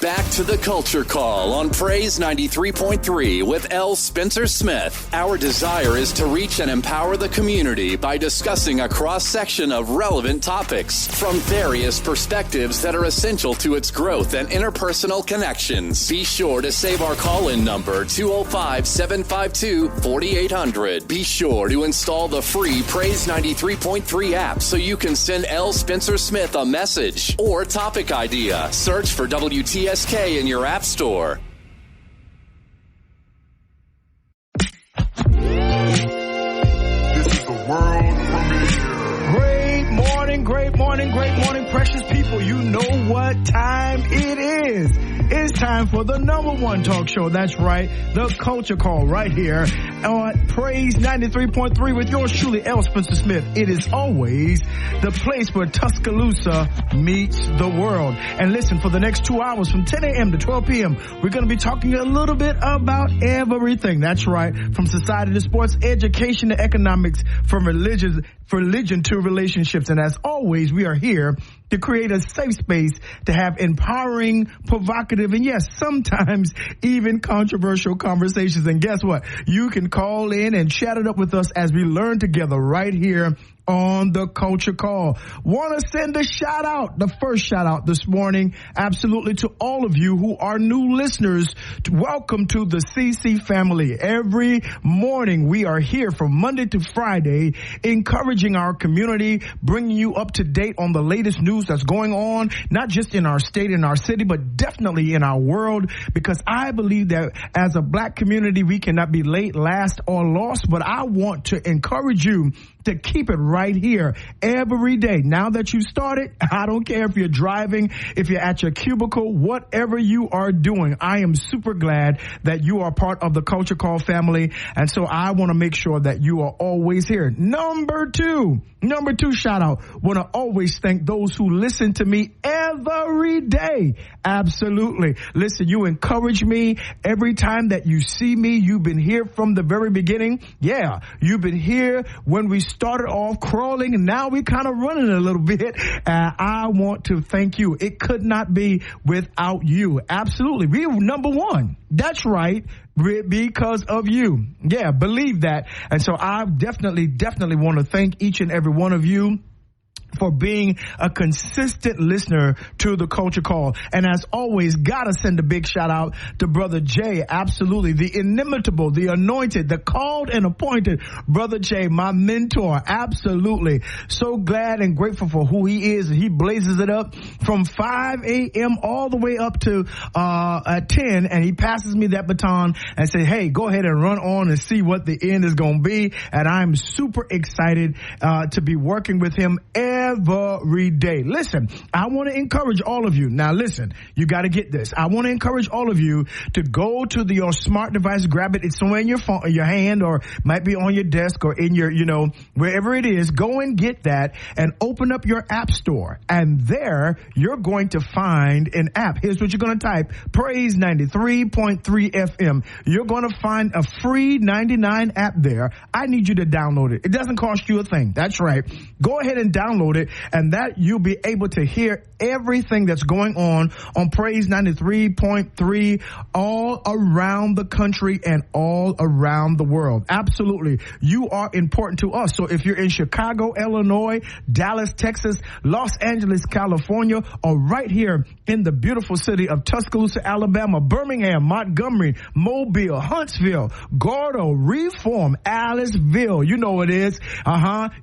Back to the Culture Call on Praise 93.3 with L. Spencer Smith. Our desire is to reach and empower the community by discussing a cross-section of relevant topics from various perspectives that are essential to its growth and interpersonal connections. Be sure to save our call-in number, 205-752-4800. Be sure to install the free Praise 93.3 app so you can send L. Spencer Smith a message or topic idea. Search for WTSK in your app store. This is the world premiere. Great morning, precious people. You know what time it is. It's time for the number one talk show. That's right, the Culture Call right here on Praise 93.3 with yours truly, L. Spencer Smith. It is always the place where Tuscaloosa meets the world. And listen, for the next 2 hours from 10 a.m. to 12 p.m., we're going to be talking a little bit about everything. That's right, from society to sports, education to economics, from religion to relationships. And as always, we are here to create a safe space to have empowering, provocative, and yes, sometimes even controversial conversations. And guess what? You can call in and chat it up with us as we learn together right here on the Culture Call. Want to send a shout out, the first shout out this morning, absolutely to all of you who are new listeners. Welcome to the CC family. Every morning we are here from Monday to Friday, encouraging our community, bringing you up to date on the latest news that's going on, not just in our state, in our city, but definitely in our world, because I believe that as a black community, we cannot be late, last, or lost, but I want to encourage you to keep it right here every day. Now that you started, I don't care if you're driving, if you're at your cubicle, whatever you are doing, I am super glad that you are part of the Culture Call family. And so I want to make sure that you are always here. Number two shout out. Want to always thank those who listen to me every day. Absolutely. Listen, you encourage me every time that you see me. You've been here from the very beginning. Yeah, you've been here when we started off crawling, and now we kind of running a little bit. I want to thank you. It could not be without you. Absolutely. We are number one. That's right. Because of you. Yeah, believe that. And so I definitely want to thank each and every one of you for being a consistent listener to the Culture Call. And as always, gotta send a big shout out to Brother Jay. Absolutely. The inimitable, the anointed, the called and appointed Brother Jay, my mentor. Absolutely. So glad and grateful for who he is. He blazes it up from 5 a.m. all the way up to 10, and he passes me that baton and says, hey, go ahead and run on and see what the end is going to be. And I'm super excited to be working with him every day. Listen, I want to encourage all of you. Now listen, you got to get this. I want to encourage all of you to go to your smart device, grab it. It's somewhere in your phone, in your hand, or might be on your desk or in your, wherever it is. Go and get that and open up your app store. And there you're going to find an app. Here's what you're going to type: Praise 93.3 FM. You're going to find a free 99 app there. I need you to download it. It doesn't cost you a thing. That's right. Go ahead and download it, and that you'll be able to hear everything that's going on Praise 93.3 all around the country and all around the world. Absolutely. You are important to us. So if you're in Chicago, Illinois, Dallas, Texas, Los Angeles, California, or right here in the beautiful city of Tuscaloosa, Alabama, Birmingham, Montgomery, Mobile, Huntsville, Gordo, Reform, Aliceville, you know it is,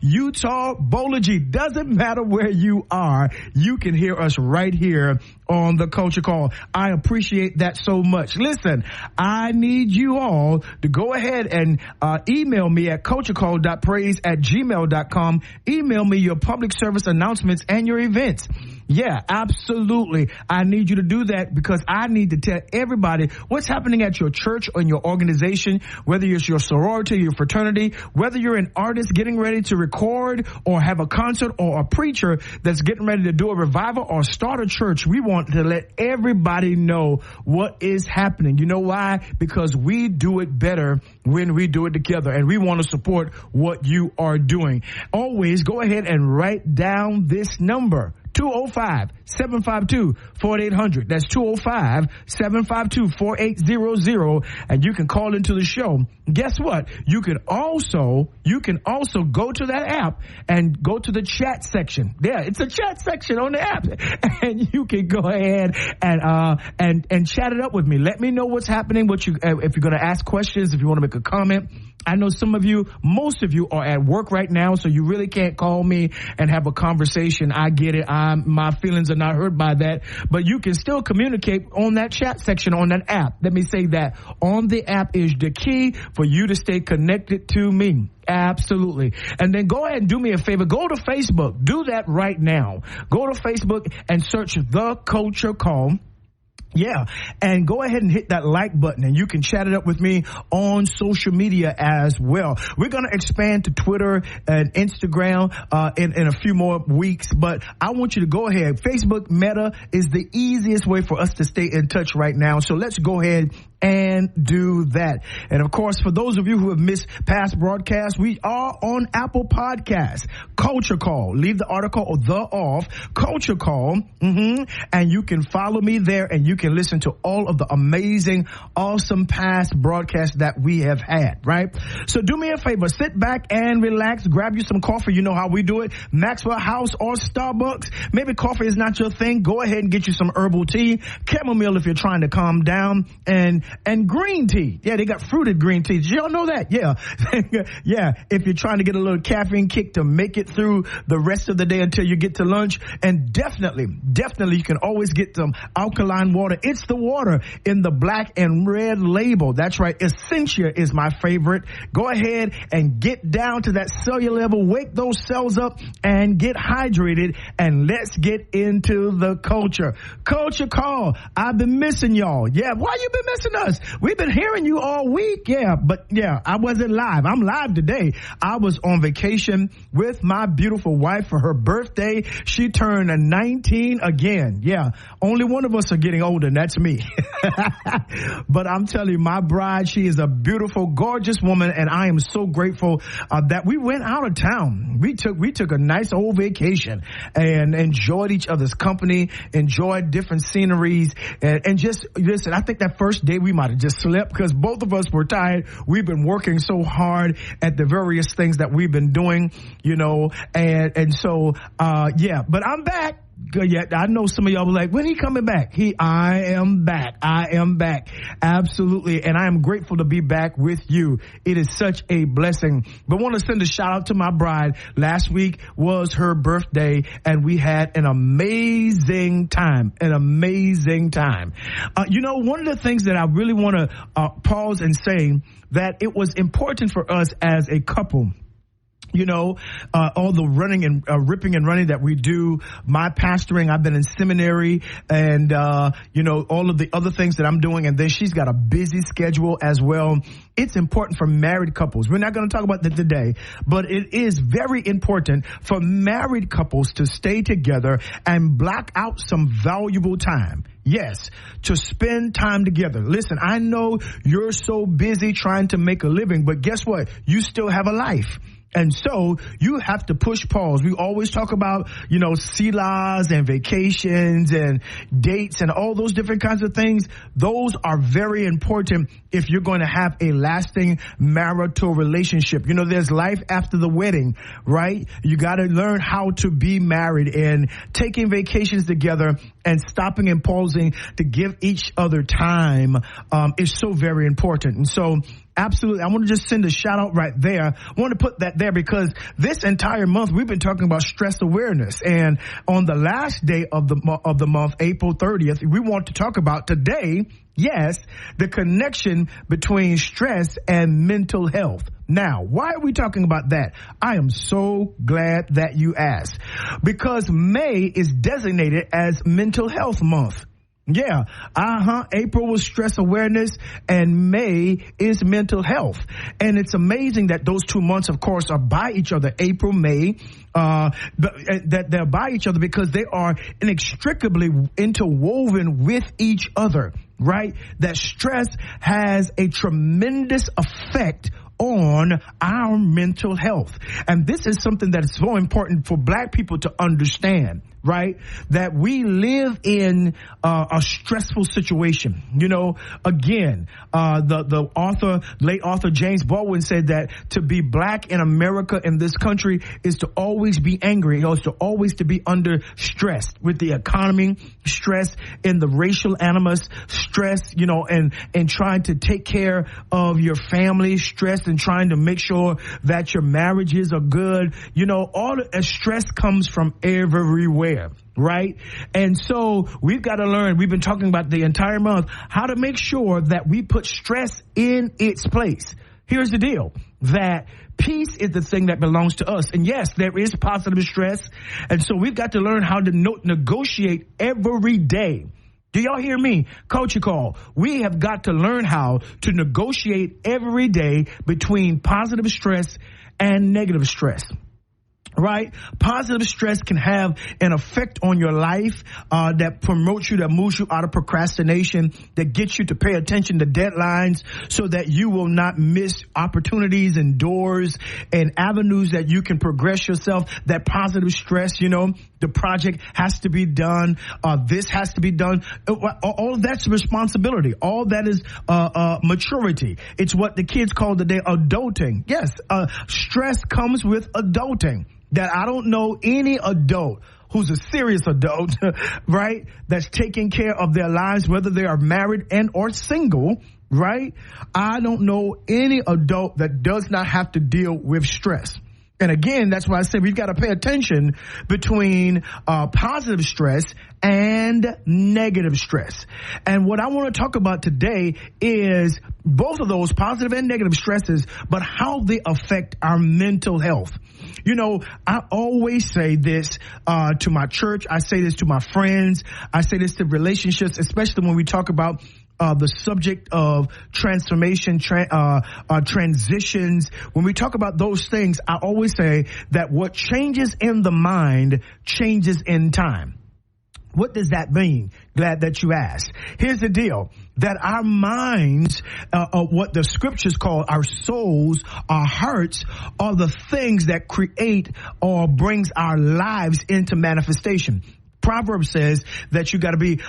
Utah, Bolaji, doesn't matter where you are, you can hear us right here on the Culture Call. I appreciate that so much. Listen, I need you all to go ahead and email me at culturecall.praise@gmail.com. Email me your public service announcements and your events. Yeah, absolutely. I need you to do that because I need to tell everybody what's happening at your church or in your organization, whether it's your sorority, your fraternity, whether you're an artist getting ready to record or have a concert, or a preacher that's getting ready to do a revival or start a church. We want to let everybody know what is happening. You know why? Because we do it better when we do it together, and we want to support what you are doing. Always go ahead and write down this number: 205-752-4800. That's 205-752-4800. And you can call into the show. Guess what? You can also go to that app and go to the chat section. Yeah, it's a chat section on the app. And you can go ahead and chat it up with me. Let me know what's happening, if you're going to ask questions, if you want to make a comment. I know most of you are at work right now, so you really can't call me and have a conversation. I get it. My feelings are not hurt by that, but you can still communicate on that chat section on that app. Let me say that on the app is the key for you to stay connected to me. Absolutely. And then go ahead and do me a favor. Go to Facebook. Do that right now. Go to Facebook and search The Culture Call. Yeah, and go ahead and hit that like button, and you can chat it up with me on social media as well. We're going to expand to Twitter and Instagram in a few more weeks, but I want you to go ahead. Facebook Meta is the easiest way for us to stay in touch right now, so let's go ahead and do that. And of course, for those of you who have missed past broadcasts, we are on Apple Podcasts. Culture Call. Leave the article or the off. Culture Call. And you can follow me there, and you can listen to all of the amazing, awesome past broadcasts that we have had, right? So do me a favor. Sit back and relax. Grab you some coffee. You know how we do it. Maxwell House or Starbucks. Maybe coffee is not your thing. Go ahead and get you some herbal tea. Chamomile if you're trying to calm down. And green tea. Yeah, they got fruited green tea. Did y'all know that? Yeah. Yeah. If you're trying to get a little caffeine kick to make it through the rest of the day until you get to lunch. And definitely, you can always get some alkaline water. It's the water in the black and red label. That's right. Essentia is my favorite. Go ahead and get down to that cellular level. Wake those cells up and get hydrated. And let's get into the culture. Culture Call. I've been missing y'all. Yeah. Why you been missing us? We've been hearing you all week. Yeah, but yeah, I wasn't live. I'm live today. I was on vacation with my beautiful wife for her birthday. She turned 19 again. Yeah, only one of us are getting older, and that's me. But I'm telling you, my bride, she is a beautiful, gorgeous woman, and I am so grateful that we went out of town. We took a nice old vacation and enjoyed each other's company, enjoyed different sceneries, and just listen. I think that first day we might have just slept because both of us were tired. We've been working so hard at the various things that we've been doing, and so yeah. But I'm back. Yeah, I know some of y'all were like, when he coming back? I am back. Absolutely. And I am grateful to be back with you. It is such a blessing. But I want to send a shout out to my bride. Last week was her birthday, and we had an amazing time. One of the things that I really want to pause and say that it was important for us as a couple. All the running and ripping and running that we do, my pastoring, I've been in seminary, and, all of the other things that I'm doing. And then she's got a busy schedule as well. It's important for married couples. We're not going to talk about that today, but it is very important for married couples to stay together and block out some valuable time. Yes, to spend time together. Listen, I know you're so busy trying to make a living, but guess what? You still have a life. And so you have to push pause. We always talk about, selahs and vacations and dates and all those different kinds of things. Those are very important if you're going to have a lasting marital relationship. There's life after the wedding, right? You got to learn how to be married, and taking vacations together and stopping and pausing to give each other time is so very important. And so absolutely, I want to just send a shout out right there. I want to put that there because this entire month we've been talking about stress awareness, and on the last day of the month, April 30th, we want to talk about today, yes, the connection between stress and mental health. Now, why are we talking about that? I am so glad that you asked, because May is designated as Mental Health Month. Yeah. April was stress awareness, and May is mental health. And it's amazing that those 2 months, of course, are by each other. April, May, that they're by each other because they are inextricably interwoven with each other, right? That stress has a tremendous effect on our mental health. And this is something that is so important for Black people to understand, right? That we live in a stressful situation. You know, again, the author, late author James Baldwin said that to be Black in America, in this country, is to always be angry, or to always to be under stress with the economy, stress in the racial animus, stress, you know, and trying to take care of your family, stress and trying to make sure that your marriages are good. You know, all the stress comes from everywhere, right? And so we've got to learn, we've been talking about the entire month, how to make sure that we put stress in its place. Here's the deal, that peace is the thing that belongs to us. And yes, there is positive stress. And so we've got to learn how to negotiate every day. Do y'all hear me? Culture Call. We have got to learn how to negotiate every day between positive stress and negative stress. Right? Positive stress can have an effect on your life that promotes you, that moves you out of procrastination, that gets you to pay attention to deadlines so that you will not miss opportunities and doors and avenues that you can progress yourself. That positive stress, you know, the project has to be done. This has to be done. All of that's responsibility. All that is maturity. It's what the kids call today adulting. Yes, stress comes with adulting. That I don't know any adult who's a serious adult, right, that's taking care of their lives, whether they are married and or single, right? I don't know any adult that does not have to deal with stress. And again, that's why I said we've got to pay attention between positive stress and negative stress. And what I want to talk about today is both of those, positive and negative stresses, but how they affect our mental health. You know, I always say this to my church. I say this to my friends. I say this to relationships, especially when we talk about the subject of transformation, transitions. When we talk about those things, I always say that what changes in the mind changes in time. What does that mean? Glad that you asked. Here's the deal, that our minds, what the scriptures call our souls, our hearts, are the things that create or brings our lives into manifestation. Proverbs says that you got to be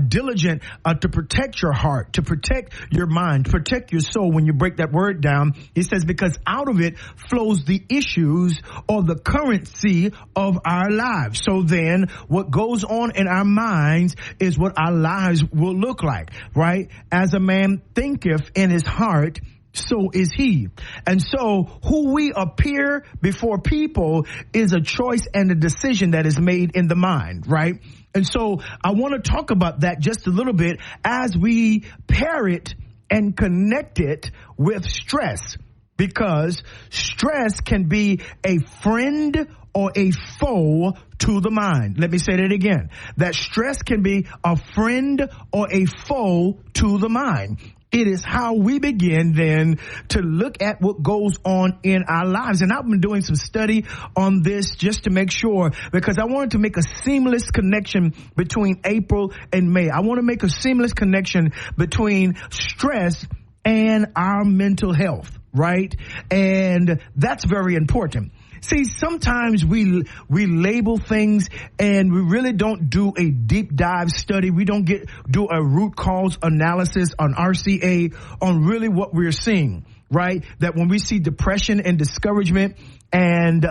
diligent to protect your heart, to protect your mind, to protect your soul. When you break that word down, it says because out of it flows the issues or the currency of our lives. So then what goes on in our minds is what our lives will look like, right? As a man thinketh in his heart, so is he. And so who we appear before people is a choice and a decision that is made in the mind, right? And so I want to talk about that just a little bit as we pair it and connect it with stress, because stress can be a friend or a foe to the mind. Let me say that again. That stress can be a friend or a foe to the mind. It is how we begin then to look at what goes on in our lives. And I've been doing some study on this just to make sure, because I wanted to make a seamless connection between April and May. I want to make a seamless connection between stress and our mental health, right? And that's very important. See, sometimes we label things and we really don't do a deep dive study. We don't do a root cause analysis on RCA on really what we're seeing, right? That when we see depression and discouragement and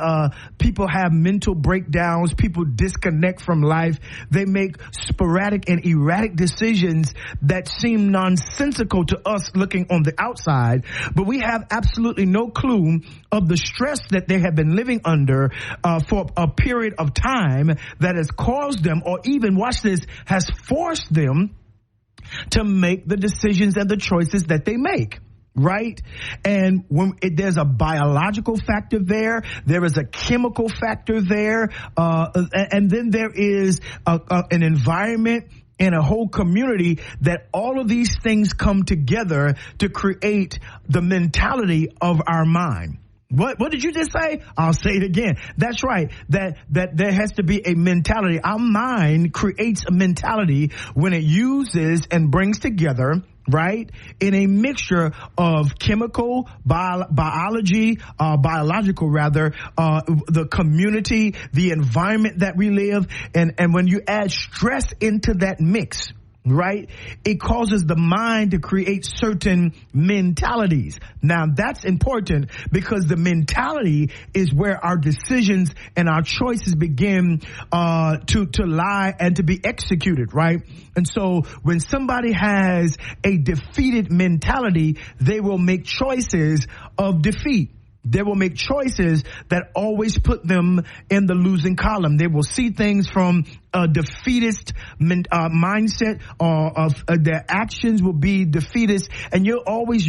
people have mental breakdowns, people disconnect from life, they make sporadic and erratic decisions that seem nonsensical to us looking on the outside, but we have absolutely no clue of the stress that they have been living under for a period of time that has caused them, or even, watch this, has forced them to make the decisions and the choices that they make. Right? And when there's a biological factor there is a chemical factor there, and then there is an environment and a whole community that all of these things come together to create the mentality of our mind. What did you just say? I'll say it again. That's right. That there has to be a mentality. Our mind creates a mentality when it uses and brings together, right, in a mixture of chemical, biological, the community, the environment that we live, and when you add stress into that mix, right, it causes the mind to create certain mentalities. Now that's important because the mentality is where our decisions and our choices begin to lie and to be executed, right? And so when somebody has a defeated mentality, they will make choices of defeat. They will make choices that always put them in the losing column. They will see things from a defeatist mindset, or their actions will be defeatist. And you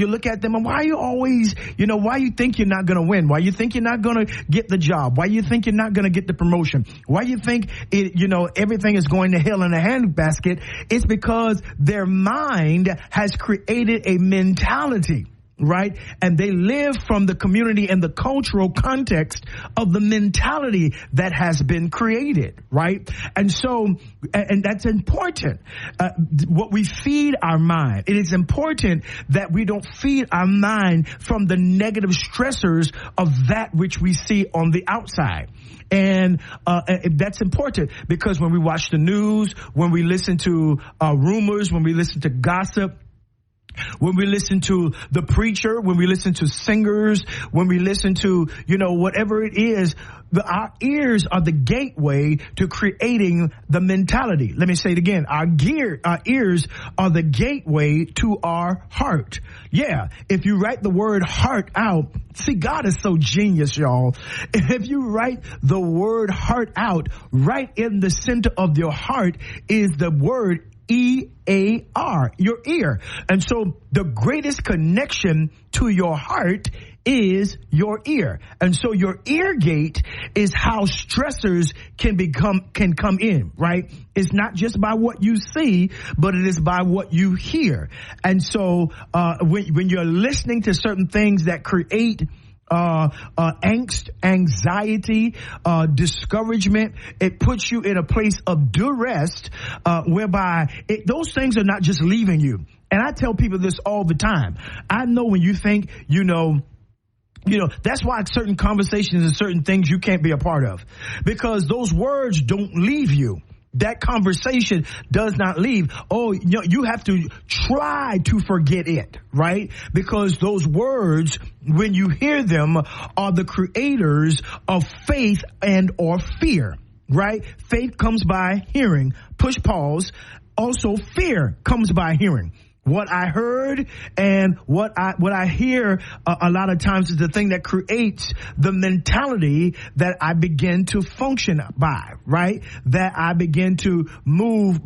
look at them and why you think you're not going to win? Why you think you're not going to get the job? Why you think you're not going to get the promotion? Why you think everything is going to hell in a handbasket? It's because their mind has created a mentality, right? And they live from the community and the cultural context of the mentality that has been created, right? And so, and that's important. What we feed our mind. It is important that we don't feed our mind from the negative stressors of that which we see on the outside. And that's important because when we watch the news, when we listen to rumors, when we listen to gossip, when we listen to the preacher, when we listen to singers, when we listen to, whatever it is, our ears are the gateway to creating the mentality. Let me say it again. Our ears are the gateway to our heart. Yeah. If you write the word heart out, see, God is so genius, y'all. If you write the word heart out, right in the center of your heart is the word E-A-R, your ear. And so the greatest connection to your heart is your ear. And so your ear gate is how stressors can come in, right? It's not just by what you see, but it is by what you hear. And so when you're listening to certain things that create angst, anxiety, discouragement, it puts you in a place of duress, whereby those things are not just leaving you. And I tell people this all the time. I know when you think, that's why certain conversations and certain things you can't be a part of, because those words don't leave you. That conversation does not leave. You have to try to forget it, right? Because those words, when you hear them, are the creators of faith and or fear, right? Faith comes by hearing. Push pause. Also, fear comes by hearing. What I heard and what I hear a lot of times is the thing that creates the mentality that I begin to function by, right? That I begin to move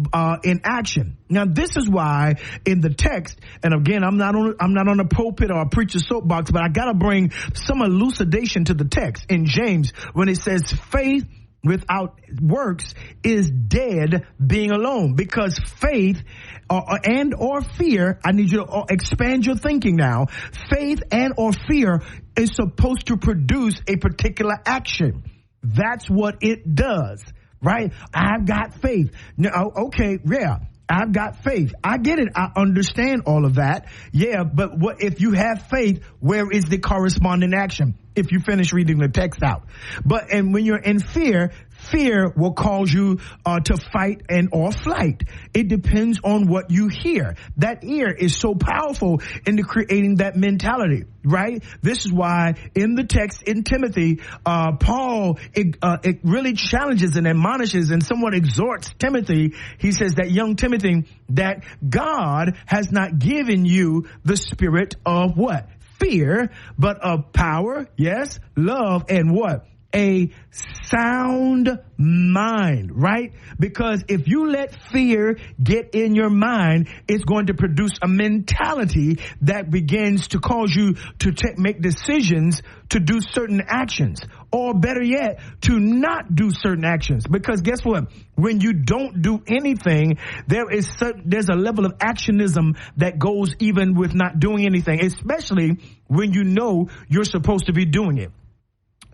in action. Now, this is why in the text, and again, I'm not on a pulpit or a preacher's soapbox, but I got to bring some elucidation to the text in James when it says faith without works is dead being alone, because faith and or fear, I need you to expand your thinking now. Faith and or fear is supposed to produce a particular action. That's what it does, right? I've got faith. No, okay, yeah. I've got faith. I get it. I understand all of that. Yeah, but what if you have faith, where is the corresponding action? If you finish reading the text out. And when you're in fear will cause you to fight and or flight. It depends on what you hear. That ear is so powerful into creating that mentality, right? This is why in the text in Timothy, Paul, it really challenges and admonishes and somewhat exhorts Timothy. He says that young Timothy, that God has not given you the spirit of what? Fear, but of power, yes, love, and what? a sound mind, right? Because if you let fear get in your mind, it's going to produce a mentality that begins to cause you to make decisions to do certain actions, or better yet, to not do certain actions. Because guess what? When you don't do anything, there's a level of actionism that goes even with not doing anything, especially when you know you're supposed to be doing it.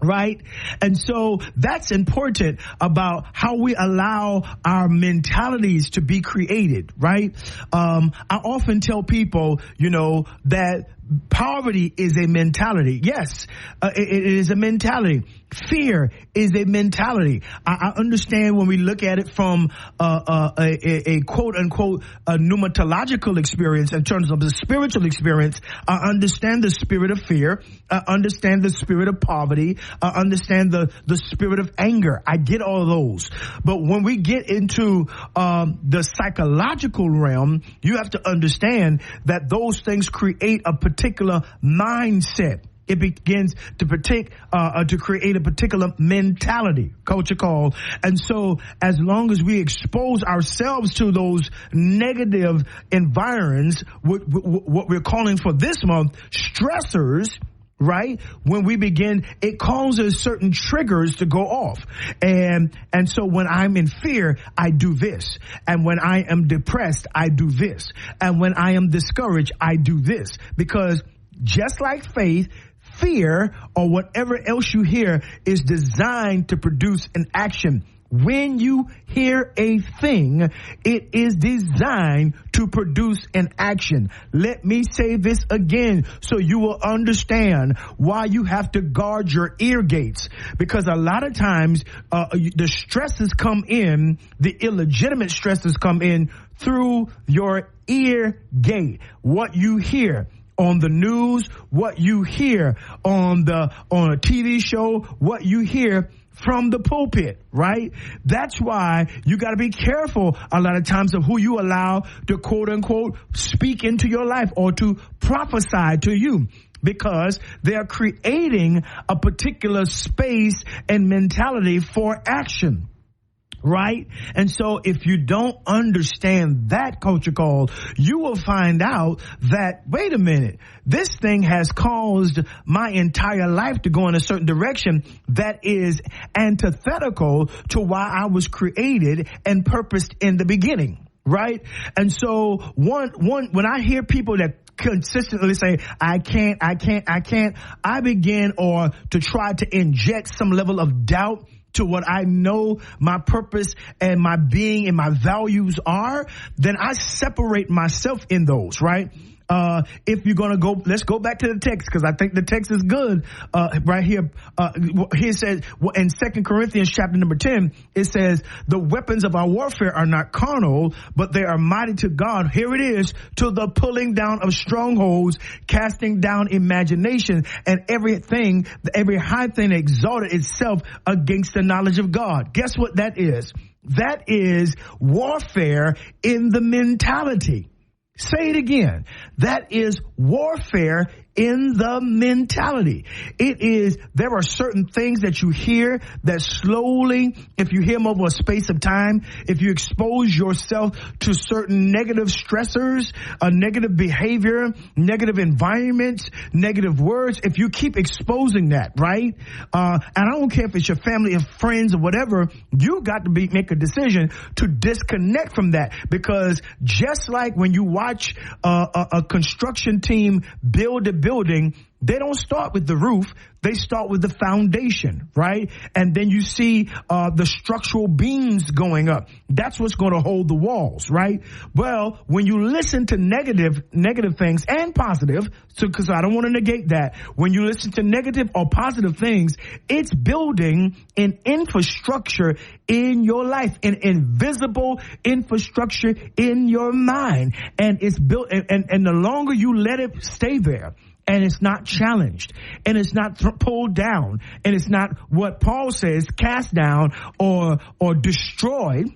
Right? And so that's important about how we allow our mentalities to be created, right? I often tell people, that poverty is a mentality. Yes, it is a mentality. Fear is a mentality. I understand when we look at it from a quote unquote a pneumatological experience in terms of the spiritual experience. I understand the spirit of fear. I understand the spirit of poverty. I understand the spirit of anger. I get all of those. But when we get into the psychological realm, you have to understand that those things create a particular mindset. It begins to create a particular mentality, culture call. And so as long as we expose ourselves to those negative environs, what we're calling for this month, stressors, right? When we begin, it causes certain triggers to go off. And so when I'm in fear, I do this. And when I am depressed, I do this. And when I am discouraged, I do this. Because just like faith, fear or whatever else you hear is designed to produce an action. When you hear a thing, it is designed to produce an action. Let me say this again so you will understand why you have to guard your ear gates. Because a lot of times the stresses come in, the illegitimate stresses come in through your ear gate. What you hear on the news, what you hear on a TV show, what you hear from the pulpit, right? That's why you got to be careful a lot of times of who you allow to quote unquote speak into your life or to prophesy to you, because they're creating a particular space and mentality for action. Right? And so if you don't understand that culture call, you will find out that, wait a minute, this thing has caused my entire life to go in a certain direction that is antithetical to why I was created and purposed in the beginning. Right? And so when I hear people that consistently say, I can't, I begin to try to inject some level of doubt to what I know my purpose and my being and my values are, then I separate myself in those, right? If you're going to let's go back to the text, because I think the text is good, right here. Here it says, in 2 Corinthians chapter number 10, it says, the weapons of our warfare are not carnal, but they are mighty to God. Here it is, to the pulling down of strongholds, casting down imagination and every high thing that exalted itself against the knowledge of God. Guess what that is? That is warfare in the mentality. Say it again. That is warfare in the mentality. There are certain things that you hear that slowly, if you hear them over a space of time, if you expose yourself to certain negative stressors, negative behavior, negative environments, negative words, if you keep exposing that, right? And I don't care if it's your family and friends or whatever, you got to make a decision to disconnect from that. Because just like when you watch a construction team build a building, they don't start with the roof. They start with the foundation, right? And then you see the structural beams going up. That's what's going to hold the walls, right? Well, when you listen to negative things and positive, because I don't want to negate that. When you listen to negative or positive things, it's building an infrastructure in your life, an invisible infrastructure in your mind. And it's built, and the longer you let it stay there, and it's not challenged, and it's not pulled down, and it's not what Paul says, cast down or destroyed,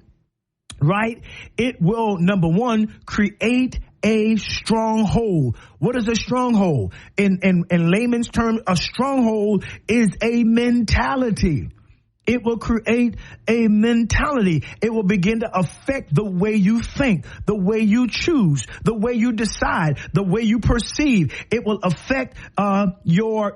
right? It will, number one, create a stronghold. What is a stronghold? In layman's terms, a stronghold is a mentality. It will create a mentality. It will begin to affect the way you think, the way you choose, the way you decide, the way you perceive. It will affect your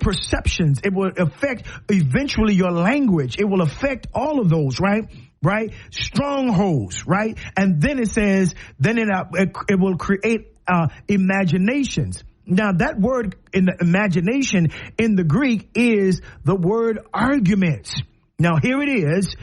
perceptions. It will affect eventually your language. It will affect all of those, right? Right? Strongholds, right? And then it says, then it will create imaginations. Now, that word in the imagination in the Greek is the word arguments. Now, here it is.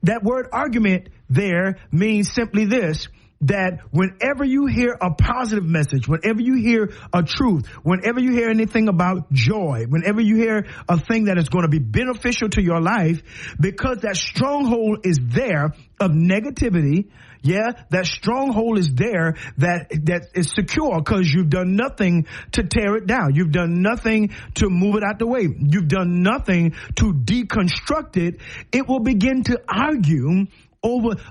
That word argument there means simply this, that whenever you hear a positive message, whenever you hear a truth, whenever you hear anything about joy, whenever you hear a thing that is going to be beneficial to your life, because that stronghold is there of negativity, that stronghold is there that is secure because you've done nothing to tear it down. You've done nothing to move it out the way. You've done nothing to deconstruct it. It will begin to argue with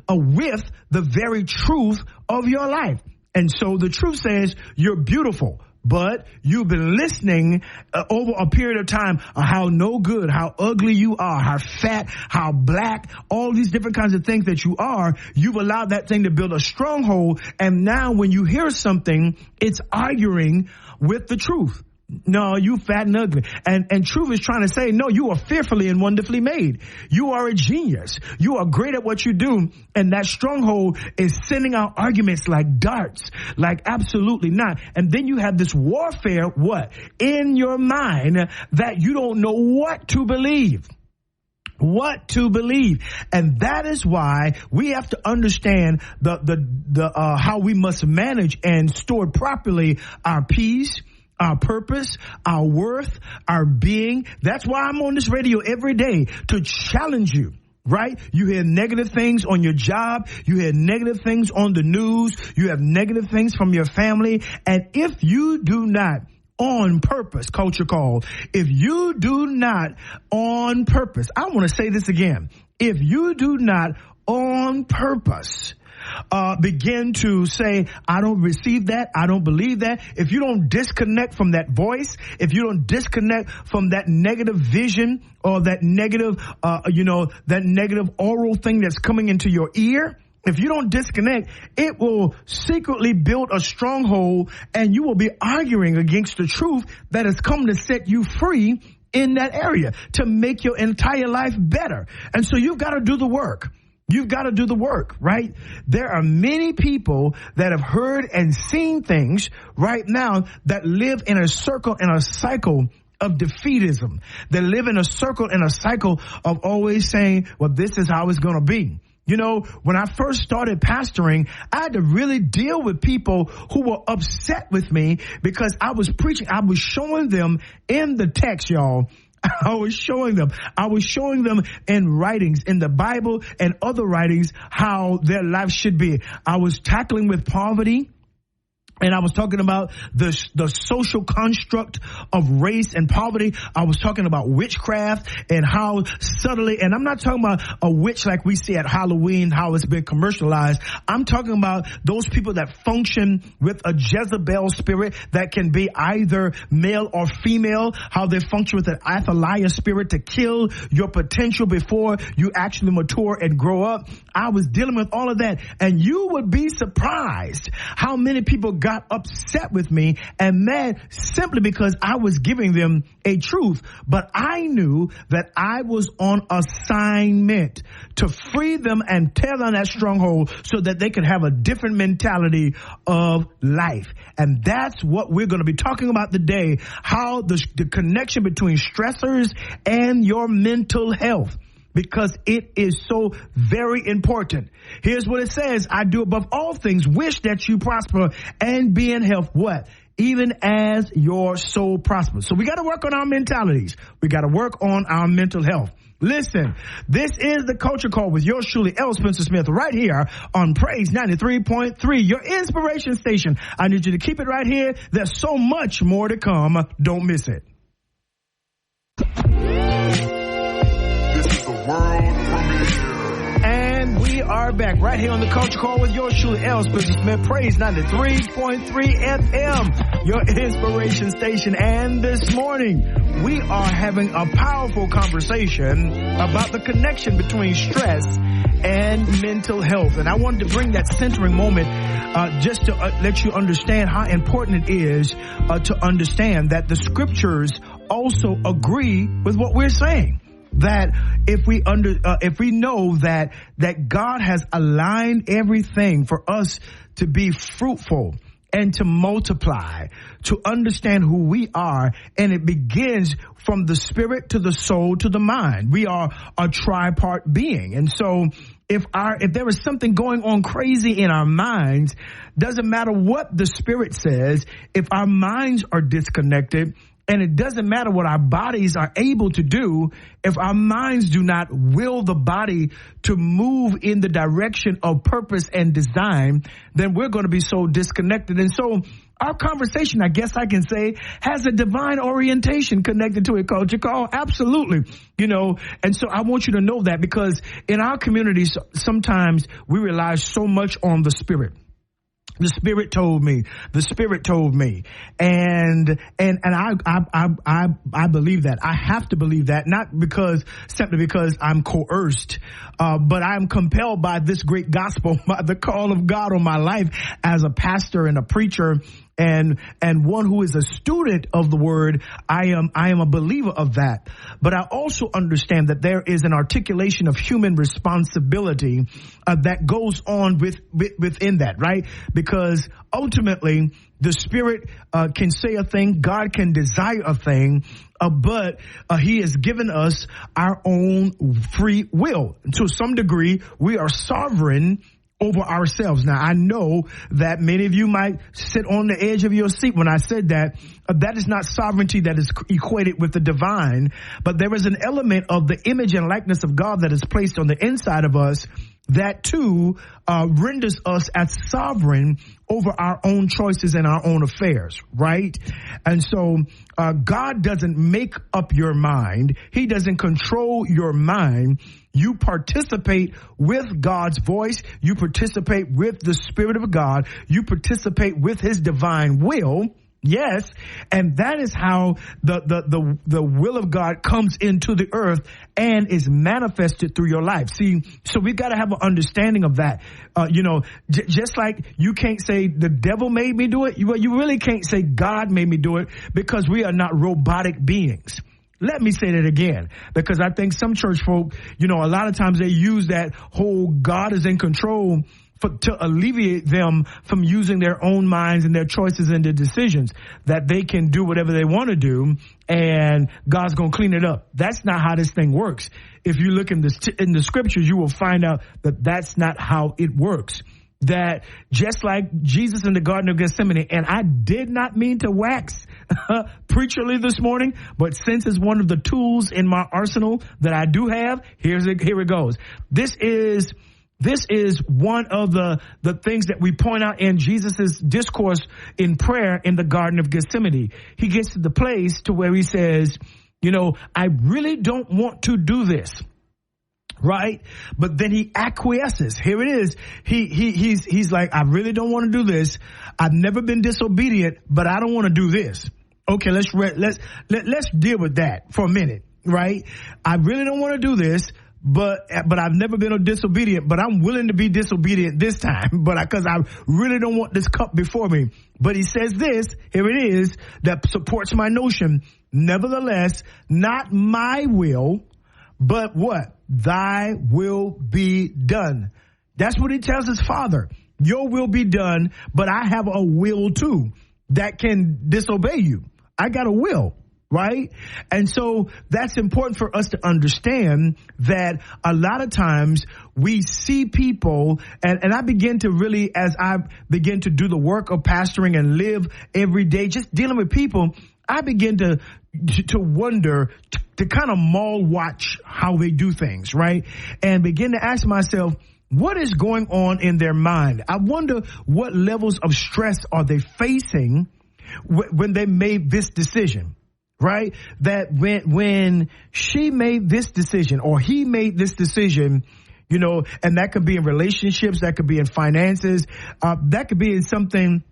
the very truth of your life. And so the truth says you're beautiful, but you've been listening over a period of time how no good, how ugly you are, how fat, how black, all these different kinds of things that you are. You've allowed that thing to build a stronghold. And now when you hear something, it's arguing with the truth. No, you fat and ugly. And truth is trying to say, no, you are fearfully and wonderfully made. You are a genius. You are great at what you do. And that stronghold is sending out arguments like darts, like absolutely not. And then you have this warfare, in your mind that you don't know what to believe. What to believe. And that is why we have to understand how we must manage and store properly our peace, our purpose, our worth, our being. That's why I'm on this radio every day, to challenge you, right? You hear negative things on your job. You hear negative things on the news. You have negative things from your family. And if you do not on purpose, culture call, if you do not on purpose, I want to say this again. If you do not on purpose begin to say, I don't receive that, I don't believe that, if you don't disconnect from that voice, if you don't disconnect from that negative vision or that negative, that negative oral thing that's coming into your ear, if you don't disconnect, it will secretly build a stronghold and you will be arguing against the truth that has come to set you free in that area to make your entire life better. And so you've got to do the work. You've got to do the work, right? There are many people that have heard and seen things right now that live in a circle and a cycle of defeatism. They live in a circle and a cycle of always saying, well, this is how it's going to be. You know, when I first started pastoring, I had to really deal with people who were upset with me because I was preaching. I was showing them in the text, y'all. I was showing them in writings, in the Bible and other writings, how their life should be. I was tackling with poverty. And I was talking about the social construct of race and poverty. I was talking about witchcraft and how subtly, and I'm not talking about a witch like we see at Halloween, how it's been commercialized. I'm talking about those people that function with a Jezebel spirit that can be either male or female, how they function with an Athaliah spirit to kill your potential before you actually mature and grow up. I was dealing with all of that. And you would be surprised how many people got upset with me and mad simply because I was giving them a truth. But I knew that I was on assignment to free them and tear down that stronghold so that they could have a different mentality of life. And that's what we're going to be talking about today, how the connection between stressors and your mental health. Because it is so very important. Here's what it says. I do above all things wish that you prosper and be in health. What? Even as your soul prospers. So we got to work on our mentalities. We got to work on our mental health. Listen, this is the Culture Call with yours truly, L. Spencer Smith, right here on Praise 93.3, your inspiration station. I need you to keep it right here. There's so much more to come. Don't miss it. And we are back right here on the Culture Call with yours truly, L. Spencer Smith. Praise 93.3 FM, your inspiration station. And this morning, we are having a powerful conversation about the connection between stress and mental health. And I wanted to bring that centering moment just to let you understand how important it is to understand that the scriptures also agree with what we're saying. That if we know that God has aligned everything for us to be fruitful and to multiply, to understand who we are, and it begins from the spirit to the soul to the mind. We are a tripart being. And so if there is something going on crazy in our minds, doesn't matter what the spirit says, if our minds are disconnected, and it doesn't matter what our bodies are able to do, if our minds do not will the body to move in the direction of purpose and design, then we're going to be so disconnected. And so our conversation, I guess I can say, has a divine orientation connected to it, Culture Call. Absolutely. And so I want you to know that, because in our communities, sometimes we rely so much on the spirit. The Spirit told me. The Spirit told me. And I believe that. I have to believe that, not simply because I'm coerced, but I'm compelled by this great gospel, by the call of God on my life as a pastor and a preacher and one who is a student of the word. I am a believer of that. But I also understand that there is an articulation of human responsibility that goes on within that, right? Because ultimately the Spirit can say a thing, God can desire a thing, but he has given us our own free will. To some degree, we are sovereign over ourselves. Now, I know that many of you might sit on the edge of your seat when I said that. That is not sovereignty that is equated with the divine, but there is an element of the image and likeness of God that is placed on the inside of us that too renders us as sovereign over our own choices and our own affairs, right? And so God doesn't make up your mind. He doesn't control your mind. You participate with God's voice. You participate with the Spirit of God. You participate with his divine will. Yes, and that is how the will of God comes into the earth and is manifested through your life. See, so we've got to have an understanding of that. Just like you can't say the devil made me do it, you really can't say God made me do it, because we are not robotic beings. Let me say that again, because I think some church folk, a lot of times they use that whole God is in control to alleviate them from using their own minds and their choices and their decisions, that they can do whatever they want to do and God's going to clean it up. That's not how this thing works. If you look in the scriptures, you will find out that that's not how it works. That just like Jesus in the Garden of Gethsemane, and I did not mean to wax preacherly this morning, but since it's one of the tools in my arsenal that I do have, here it goes. This is one of the things that we point out in Jesus' discourse in prayer in the Garden of Gethsemane. He gets to the place to where he says, I really don't want to do this. Right? But then he acquiesces. Here it is. He's like, I really don't want to do this. I've never been disobedient, but I don't want to do this. Okay, let's deal with that for a minute, right? I really don't want to do this, but I've never been disobedient, but I'm willing to be disobedient this time, because I really don't want this cup before me. But he says this, here it is, that supports my notion. Nevertheless, not my will, but what? Thy will be done. That's what he tells his Father. Your will be done, but I have a will too that can disobey you. I got a will, right? And so that's important for us to understand that a lot of times we see people, and I begin to really, as I begin to do the work of pastoring and live every day, just dealing with people, I begin to wonder, to kind of maul watch how they do things, right? And begin to ask myself, what is going on in their mind? I wonder what levels of stress are they facing when they made this decision, right? That when she made this decision or he made this decision, and that could be in relationships, that could be in finances, that could be in something,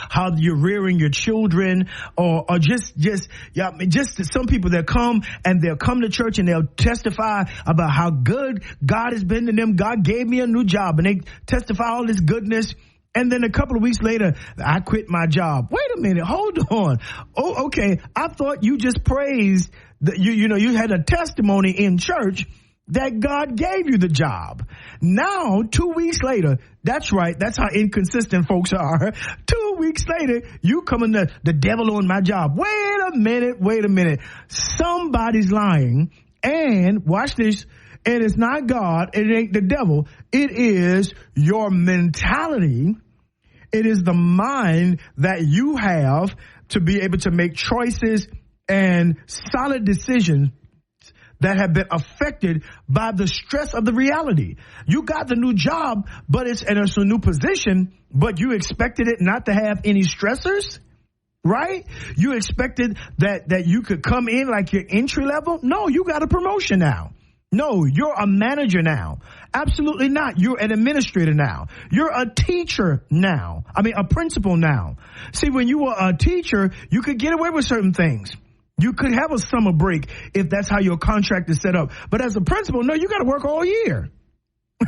how you're rearing your children, or just some people that come and they'll come to church and they'll testify about how good God has been to them. God gave me a new job, and they testify all this goodness. And then a couple of weeks later, I quit my job. Wait a minute, hold on. Oh, okay. I thought you just praised that you had a testimony in church that God gave you the job. Now, 2 weeks later, that's right. That's how inconsistent folks are. 2 weeks later, you come in the devil on my job. Wait a minute. Somebody's lying. And watch this. And it's not God. It ain't the devil. It is your mentality. It is the mind that you have to be able to make choices and solid decisions that have been affected by the stress of the reality. You got the new job, but it's a new position, but you expected it not to have any stressors, right? You expected that you could come in like your entry level. No, you got a promotion now. No, you're a manager now. Absolutely not. You're an administrator now. You're a teacher now. A principal now. See, when you were a teacher, you could get away with certain things. You could have a summer break if that's how your contract is set up. But as a principal, no, you got to work all year.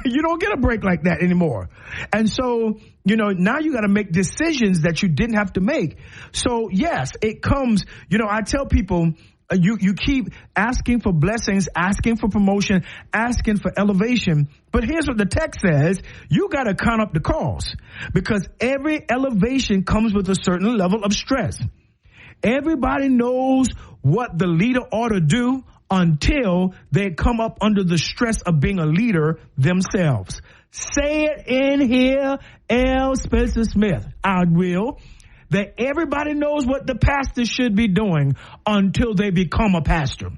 You don't get a break like that anymore. And so, now you got to make decisions that you didn't have to make. So, yes, it comes, I tell people, you keep asking for blessings, asking for promotion, asking for elevation. But here's what the text says. You got to count up the cost, because every elevation comes with a certain level of stress. Everybody knows what the leader ought to do until they come up under the stress of being a leader themselves. Say it in here, L. Spencer Smith. I will. That everybody knows what the pastor should be doing until they become a pastor.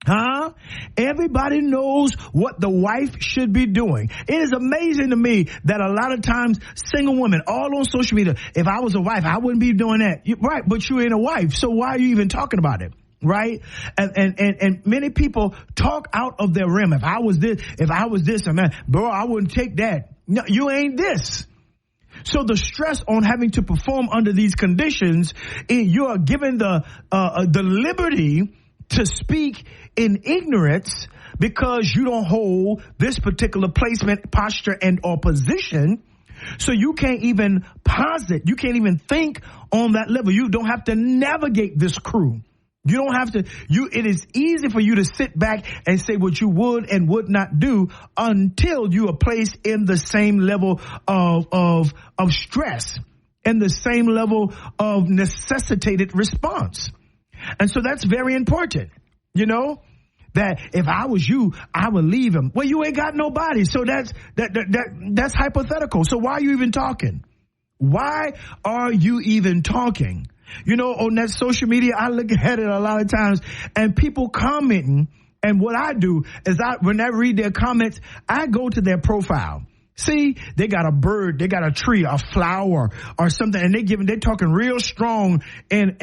Huh? Everybody knows what the wife should be doing. It is amazing to me that a lot of times single women all on social media, if I was a wife, I wouldn't be doing that. Right, but you ain't a wife, so why are you even talking about it? Right? And many people talk out of their rim. If I was this, man, bro, I wouldn't take that. No, you ain't this. So the stress on having to perform under these conditions, you are given the liberty to speak in ignorance because you don't hold this particular placement, posture, and or position. So you can't even posit. You can't even think on that level. You don't have to navigate this crew. You don't have to. It is easy for you to sit back and say what you would and would not do until you are placed in the same level of stress and the same level of necessitated response. And so that's very important. That if I was you, I would leave him. Well, you ain't got nobody. So that's hypothetical. So why are you even talking? Why are you even talking? On that social media, I look at it a lot of times and people commenting. And what I do is when I read their comments, I go to their profile. See, they got a bird, they got a tree, a flower or something, and they're talking real strong and,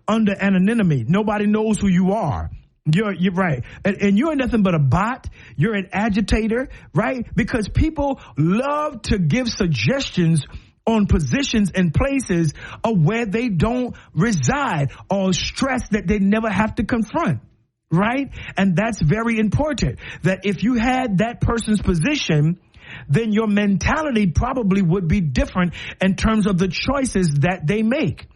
under anonymity. Nobody knows who you are. You're right. And you're nothing but a bot. You're an agitator, right? Because people love to give suggestions on positions and places of where they don't reside or stress that they never have to confront. Right? And that's very important, that if you had that person's position, then your mentality probably would be different in terms of the choices that they make.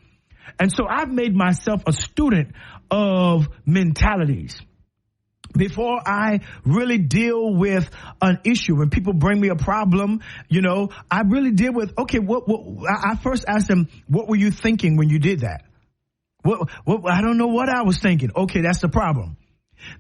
And so I've made myself a student of mentalities. Before I really deal with an issue, when people bring me a problem, I really deal with, okay, I first ask them, what were you thinking when you did that? What I don't know what I was thinking. Okay, that's the problem.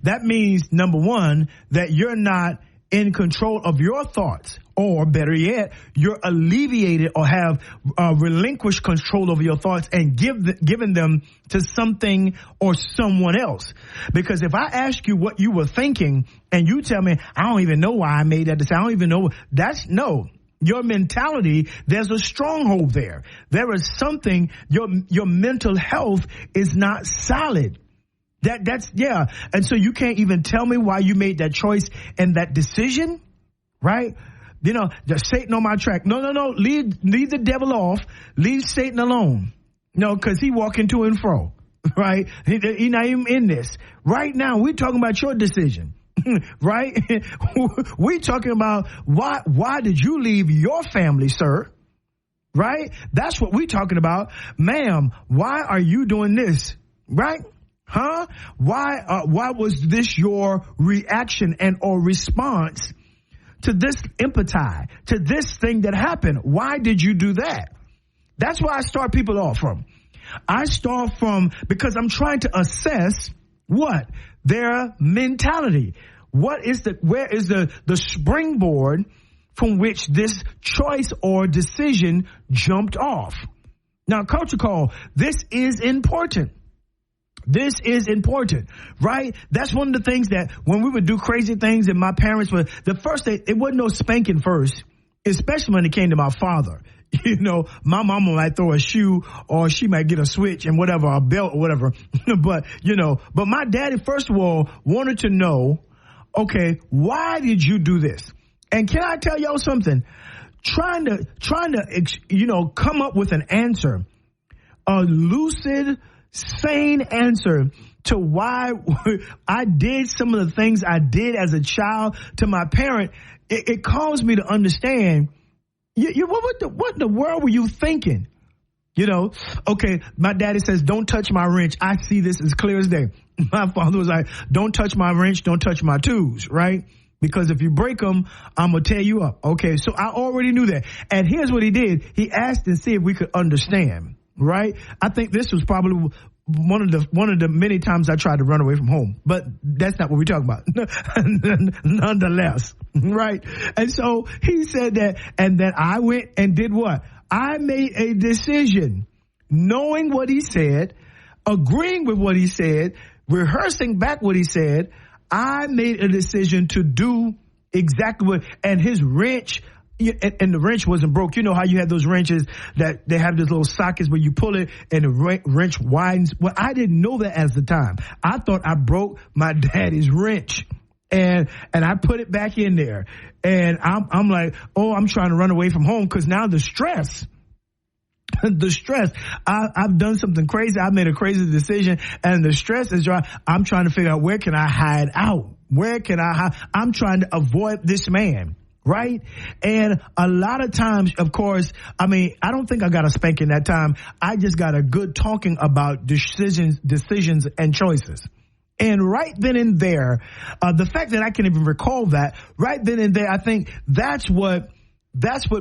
That means, number one, that you're not in control of your thoughts, or better yet, you're alleviated or have relinquished control over your thoughts and given them to something or someone else. Because if I ask you what you were thinking and you tell me, I don't even know why I made that decision, I don't even know, your mentality, there's a stronghold there. There is something, your mental health is not solid. Yeah. And so you can't even tell me why you made that choice and that decision, right? Just Satan on my track. No. Leave the devil off. Leave Satan alone. No, because he walking to and fro, right? He not even in this. Right now, we're talking about your decision, right? We're talking about why did you leave your family, sir? Right? That's what we're talking about. Ma'am, why are you doing this? Right? Huh? Why was this your reaction and or response to this empathy, to this thing that happened? Why did you do that? That's why I start people off from. I start from because I'm trying to assess what? Their mentality. Where is the springboard from which this choice or decision jumped off? Now, Culture Call, this is important. This is important, right? That's one of the things that when we would do crazy things and my parents were, the first thing, it wasn't no spanking first, especially when it came to my father. My mama might throw a shoe or she might get a switch and whatever, a belt or whatever. but my daddy, first of all, wanted to know, okay, why did you do this? And can I tell y'all something? Trying to, come up with an answer, a lucid, sane answer to why I did some of the things I did as a child to my parent, it caused me to understand, what in the world were you thinking? Okay, my daddy says, don't touch my wrench. I see this as clear as day. My father was like, don't touch my wrench, don't touch my tools, right? Because if you break them, I'm going to tear you up. Okay, so I already knew that. And here's what he did. He asked and see if we could understand, right? I think this was probably one of the many times I tried to run away from home, but that's not what we're talking about. Nonetheless, right? And so he said that, and then I went and did what? I made a decision, knowing what he said, agreeing with what he said, rehearsing back what he said. I made a decision to do exactly what, and his wrench, and the wrench wasn't broke. You know how you have those wrenches that they have these little sockets where you pull it and the wrench widens? Well, I didn't know that at the time. I thought I broke my daddy's wrench. And I put it back in there. And I'm like, I'm trying to run away from home because now the stress, I've done something crazy. I made a crazy decision and the stress is I'm trying to figure out where can I hide out? Where can I hide? I'm trying to avoid this man. Right? And a lot of times, of course, I don't think I got a spanking that time. I just got a good talking about decisions and choices. And right then and there, the fact that I can even recall that right then and there, I think that's what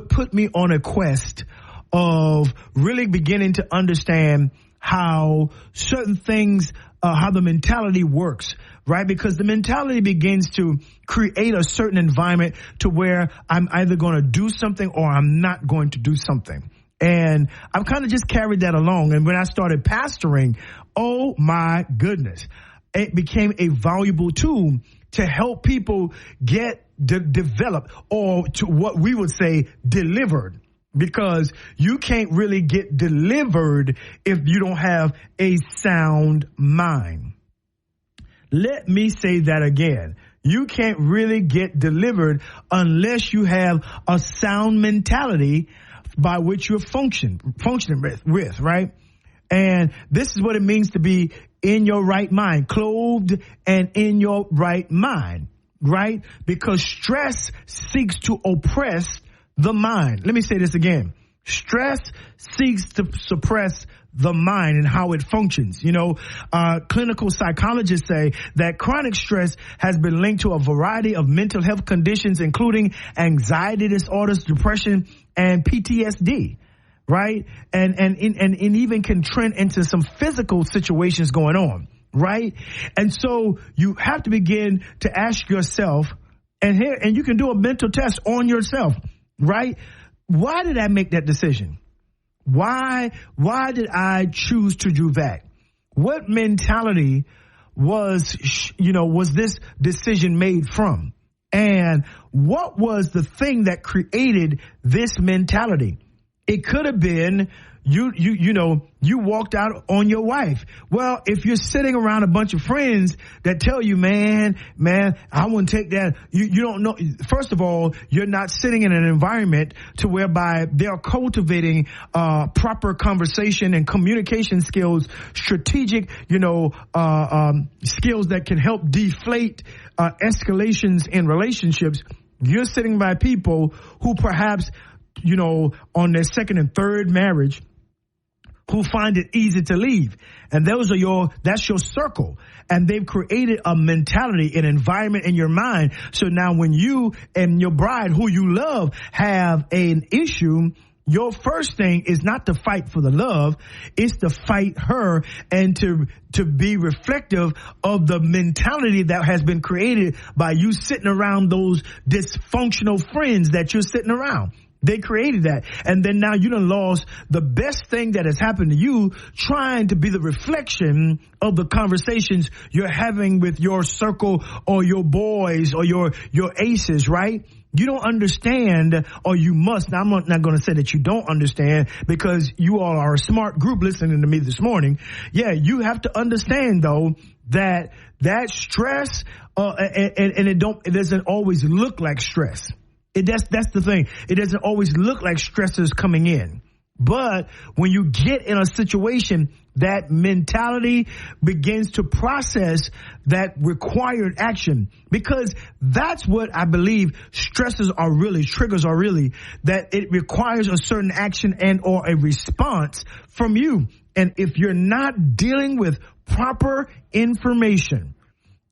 put me on a quest of really beginning to understand how certain things, how the mentality works, right? Because the mentality begins to create a certain environment to where I'm either going to do something or I'm not going to do something. And I've kind of just carried that along. And when I started pastoring, oh my goodness, it became a valuable tool to help people get developed, or to what we would say delivered. Because you can't really get delivered if you don't have a sound mind. Let me say that again. You can't really get delivered unless you have a sound mentality by which you're functioning with, right? And this is what it means to be in your right mind, clothed and in your right mind, right? Because stress seeks to oppress the mind. Let me say this again. Stress seeks to suppress the mind and how it functions. Clinical psychologists say that chronic stress has been linked to a variety of mental health conditions, including anxiety disorders, depression, and PTSD. Right? And even can trend into some physical situations going on. Right? And so you have to begin to ask yourself, and you can do a mental test on yourself. Right? Why did I make that decision? Why did I choose to do that? What mentality was this decision made from? And what was the thing that created this mentality? It could have been you walked out on your wife. Well, if you're sitting around a bunch of friends that tell you, man, I wouldn't take that. You don't know. First of all, you're not sitting in an environment to whereby they're cultivating proper conversation and communication skills, strategic, skills that can help deflate escalations in relationships. You're sitting by people who perhaps, on their second and third marriage, who find it easy to leave. And that's your circle. And they've created a mentality, an environment in your mind. So now when you and your bride, who you love, have an issue, your first thing is not to fight for the love, it's to fight her and to be reflective of the mentality that has been created by you sitting around those dysfunctional friends that you're sitting around. They created that. And then now you done lost the best thing that has happened to you, trying to be the reflection of the conversations you're having with your circle or your boys or your aces, right? You don't understand, or you must. Now, I'm not going to say that you don't understand, because you all are a smart group listening to me this morning. Yeah, you have to understand, though, that stress, and it doesn't always look like stress. That's the thing. It doesn't always look like stressors coming in. But when you get in a situation, that mentality begins to process that required action, because that's what I believe triggers are really, that it requires a certain action and or a response from you. And if you're not dealing with proper information,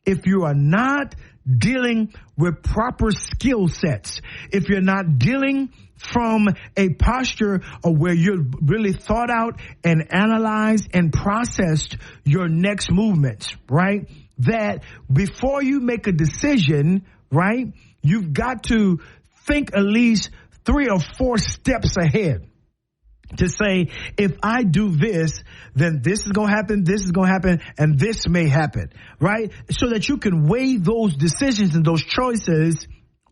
if you are not dealing with proper skill sets, if you're not dealing from a posture of where you're really thought out and analyzed and processed your next movements, right? That before you make a decision, right, you've got to think at least 3 or 4 steps ahead. To say, if I do this, then this is going to happen, and this may happen, right? So that you can weigh those decisions and those choices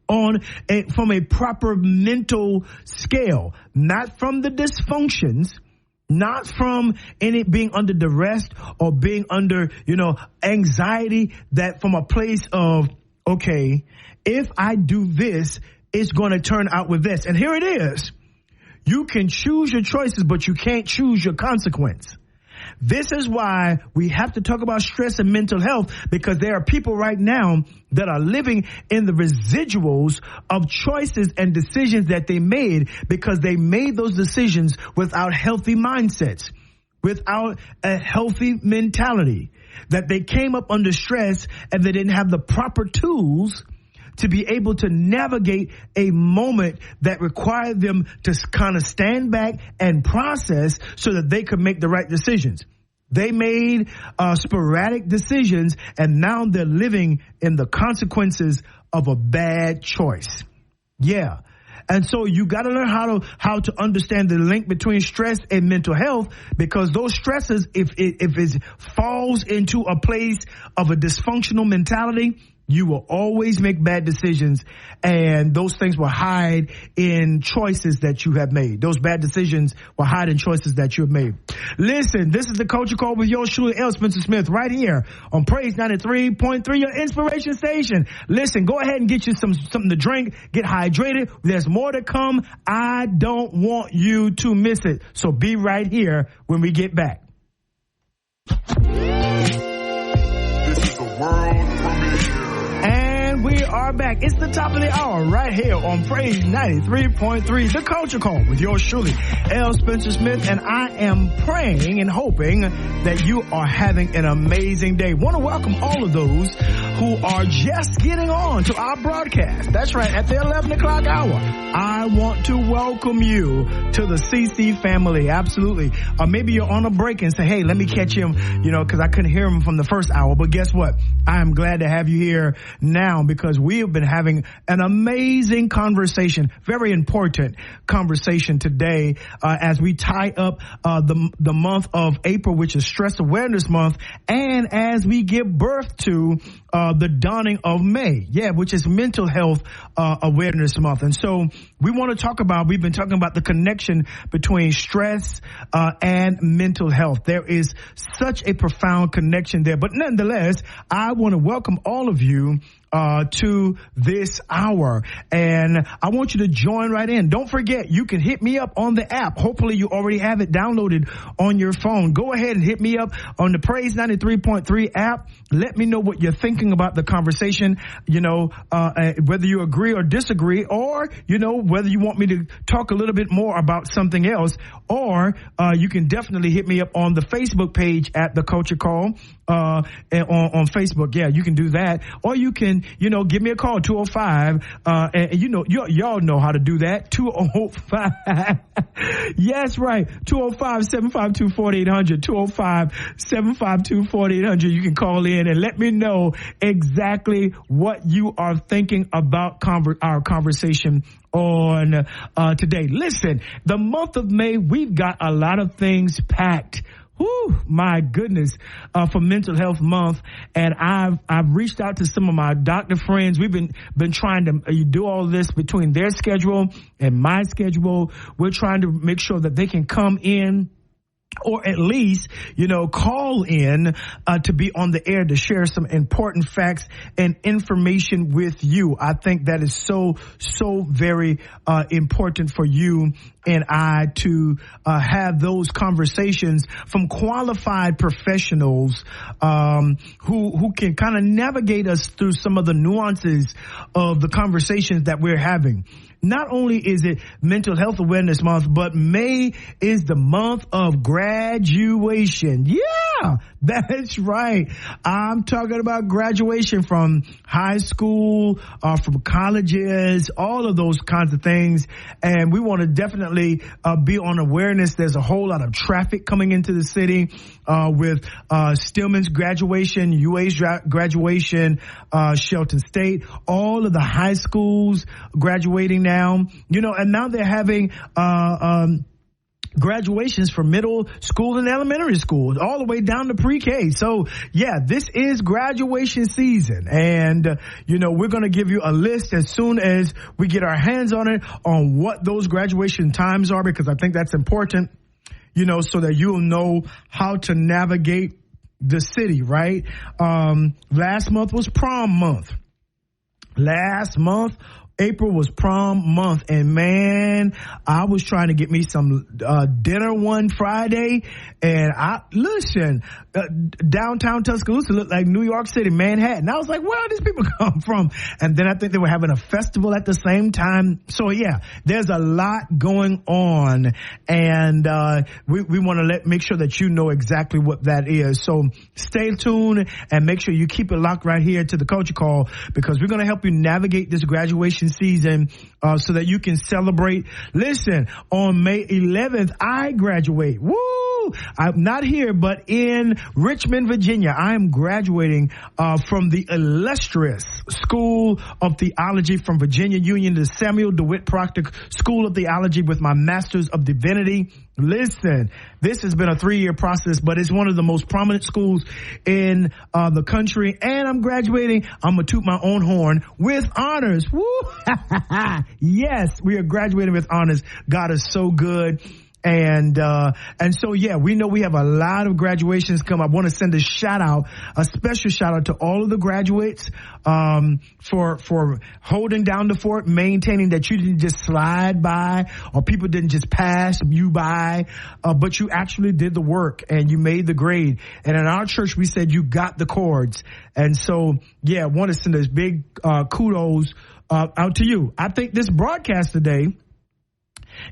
from a proper mental scale, not from the dysfunctions, not from any being under duress or being under, anxiety, that from a place of, okay, if I do this, it's going to turn out with this. And here it is. You can choose your choices, but you can't choose your consequence. This is why we have to talk about stress and mental health, because there are people right now that are living in the residuals of choices and decisions that they made, because they made those decisions without healthy mindsets, without a healthy mentality, that they came up under stress and they didn't have the proper tools to be able to navigate a moment that required them to kind of stand back and process so that they could make the right decisions. They made sporadic decisions, and now they're living in the consequences of a bad choice. Yeah. And so you got to learn how to understand the link between stress and mental health, because those stresses, if it falls into a place of a dysfunctional mentality, you will always make bad decisions, and those things will hide in choices that you have made. Those bad decisions will hide in choices that you have made. Listen, this is the Culture Call with yours truly, L. Spencer Smith, right here on Praise 93.3, your inspiration station. Listen, go ahead and get you something to drink, get hydrated. There's more to come. I don't want you to miss it. So be right here when we get back. This is the world premiere. And we are back. It's the top of the hour right here on Praise 93.3, the Culture Call with yours truly, L. Spencer Smith. And I am praying and hoping that you are having an amazing day. Want to welcome all of those who are just getting on to our broadcast. That's right, at the 11 o'clock hour. I want to welcome you to the CC family. Absolutely. Or maybe you're on a break and say, hey, let me catch him, because I couldn't hear him from the first hour. But guess what? I am glad to have you here now, because we have been having an amazing conversation, very important conversation today, as we tie up the month of April, which is Stress Awareness Month, and as we give birth to the dawning of May, which is Mental Health Awareness Month. And so we want to talk about, we've been talking about the connection between stress and mental health. There is such a profound connection there. But nonetheless, I want to welcome all of you to this hour. And I want you to join right in. Don't forget, you can hit me up on the app. Hopefully you already have it downloaded on your phone. Go ahead and hit me up on the Praise 93.3 app. Let me know what you're thinking about the conversation, whether you agree or disagree, or, whether you want me to talk a little bit more about something else, or you can definitely hit me up on the Facebook page at The Culture Call on Facebook. Yeah, you can do that. Or you can, give me a call, 205, and y'all know how to do that, 205. Yes, right, 205-752-4800, 205-752-4800. You can call in and let me know exactly what you are thinking about our conversation on today. Listen, the month of May, we've got a lot of things packed. Whew, my goodness, for Mental Health Month. And I've reached out to some of my doctor friends. We've been trying to do all this between their schedule and my schedule. We're trying to make sure that they can come in, or at least, call in to be on the air to share some important facts and information with you. I think that is so very important for you and I to have those conversations from qualified professionals who can kind of navigate us through some of the nuances of the conversations that we're having. Not only is it Mental Health Awareness Month, but May is the month of graduation. Yeah, that's right. I'm talking about graduation from high school, from colleges, all of those kinds of things. And we want to definitely be on awareness. There's a whole lot of traffic coming into the city with Stillman's graduation, UA's graduation, Shelton State, all of the high schools graduating now. And now they're having graduations for middle school and elementary school, all the way down to pre-K. So, yeah, this is graduation season. And, we're going to give you a list as soon as we get our hands on it, on what those graduation times are, because I think that's important, so that you'll know how to navigate the city, right? Last month was prom month. April was prom month, and man, I was trying to get me some dinner one Friday, and downtown Tuscaloosa looked like New York City, Manhattan. I was like, where do these people come from? And then I think they were having a festival at the same time. So yeah, there's a lot going on, and we want to make sure that you know exactly what that is. So stay tuned and make sure you keep it locked right here to the Culture Call, because we're going to help you navigate this graduation season so that you can celebrate. Listen, on May 11th, I graduate. Woo! I'm not here, but in Richmond, Virginia. I am graduating from the illustrious School of Theology from Virginia Union, the Samuel DeWitt Proctor School of Theology, with my Master's of Divinity. Listen, this has been a 3-year process, but it's one of the most prominent schools in the country. And I'm graduating. I'm going to toot my own horn with honors. Woo! Yes, we are graduating with honors. God is so good. And so, yeah, we know we have a lot of graduations come. I want to send a special shout out to all of the graduates, for holding down the fort, maintaining that you didn't just slide by, or people didn't just pass you by, but you actually did the work and you made the grade. And in our church, we said you got the chords. And so, yeah, I want to send this big, kudos, out to you. I think this broadcast today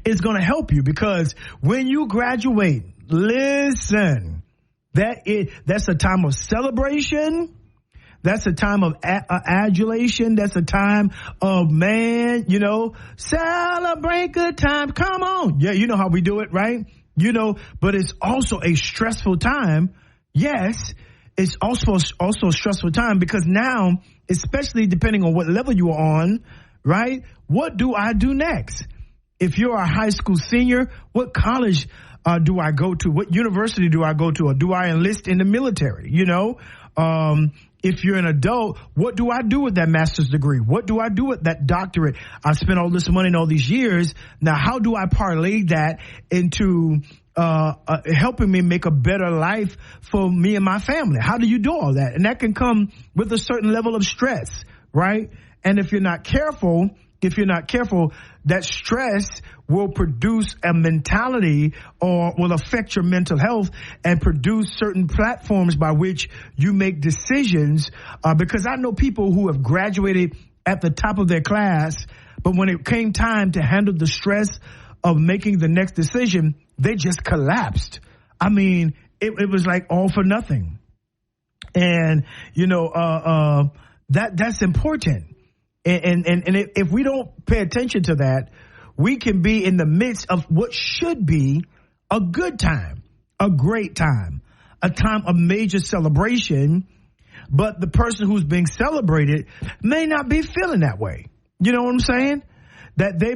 is going to help you, because when you graduate, listen, that's a time of celebration. That's a time of adulation. That's a time of, celebrate good time. Come on. Yeah, you know how we do it, right? But it's also a stressful time. Yes, it's also a stressful time, because now, especially depending on what level you are on, right? What do I do next? If you're a high school senior, what college do I go to? What university do I go to? Or do I enlist in the military? If you're an adult, what do I do with that master's degree? What do I do with that doctorate? I've spent all this money in all these years. Now, how do I parlay that into helping me make a better life for me and my family? How do you do all that? And that can come with a certain level of stress, right? And if you're not careful, that stress will produce a mentality or will affect your mental health and produce certain platforms by which you make decisions. Because I know people who have graduated at the top of their class, but when it came time to handle the stress of making the next decision, they just collapsed. I mean, it was like all for nothing. And, that's important. And if we don't pay attention to that, we can be in the midst of what should be a good time, a great time, a time of major celebration, but the person who's being celebrated may not be feeling that way. You know what I'm saying? That they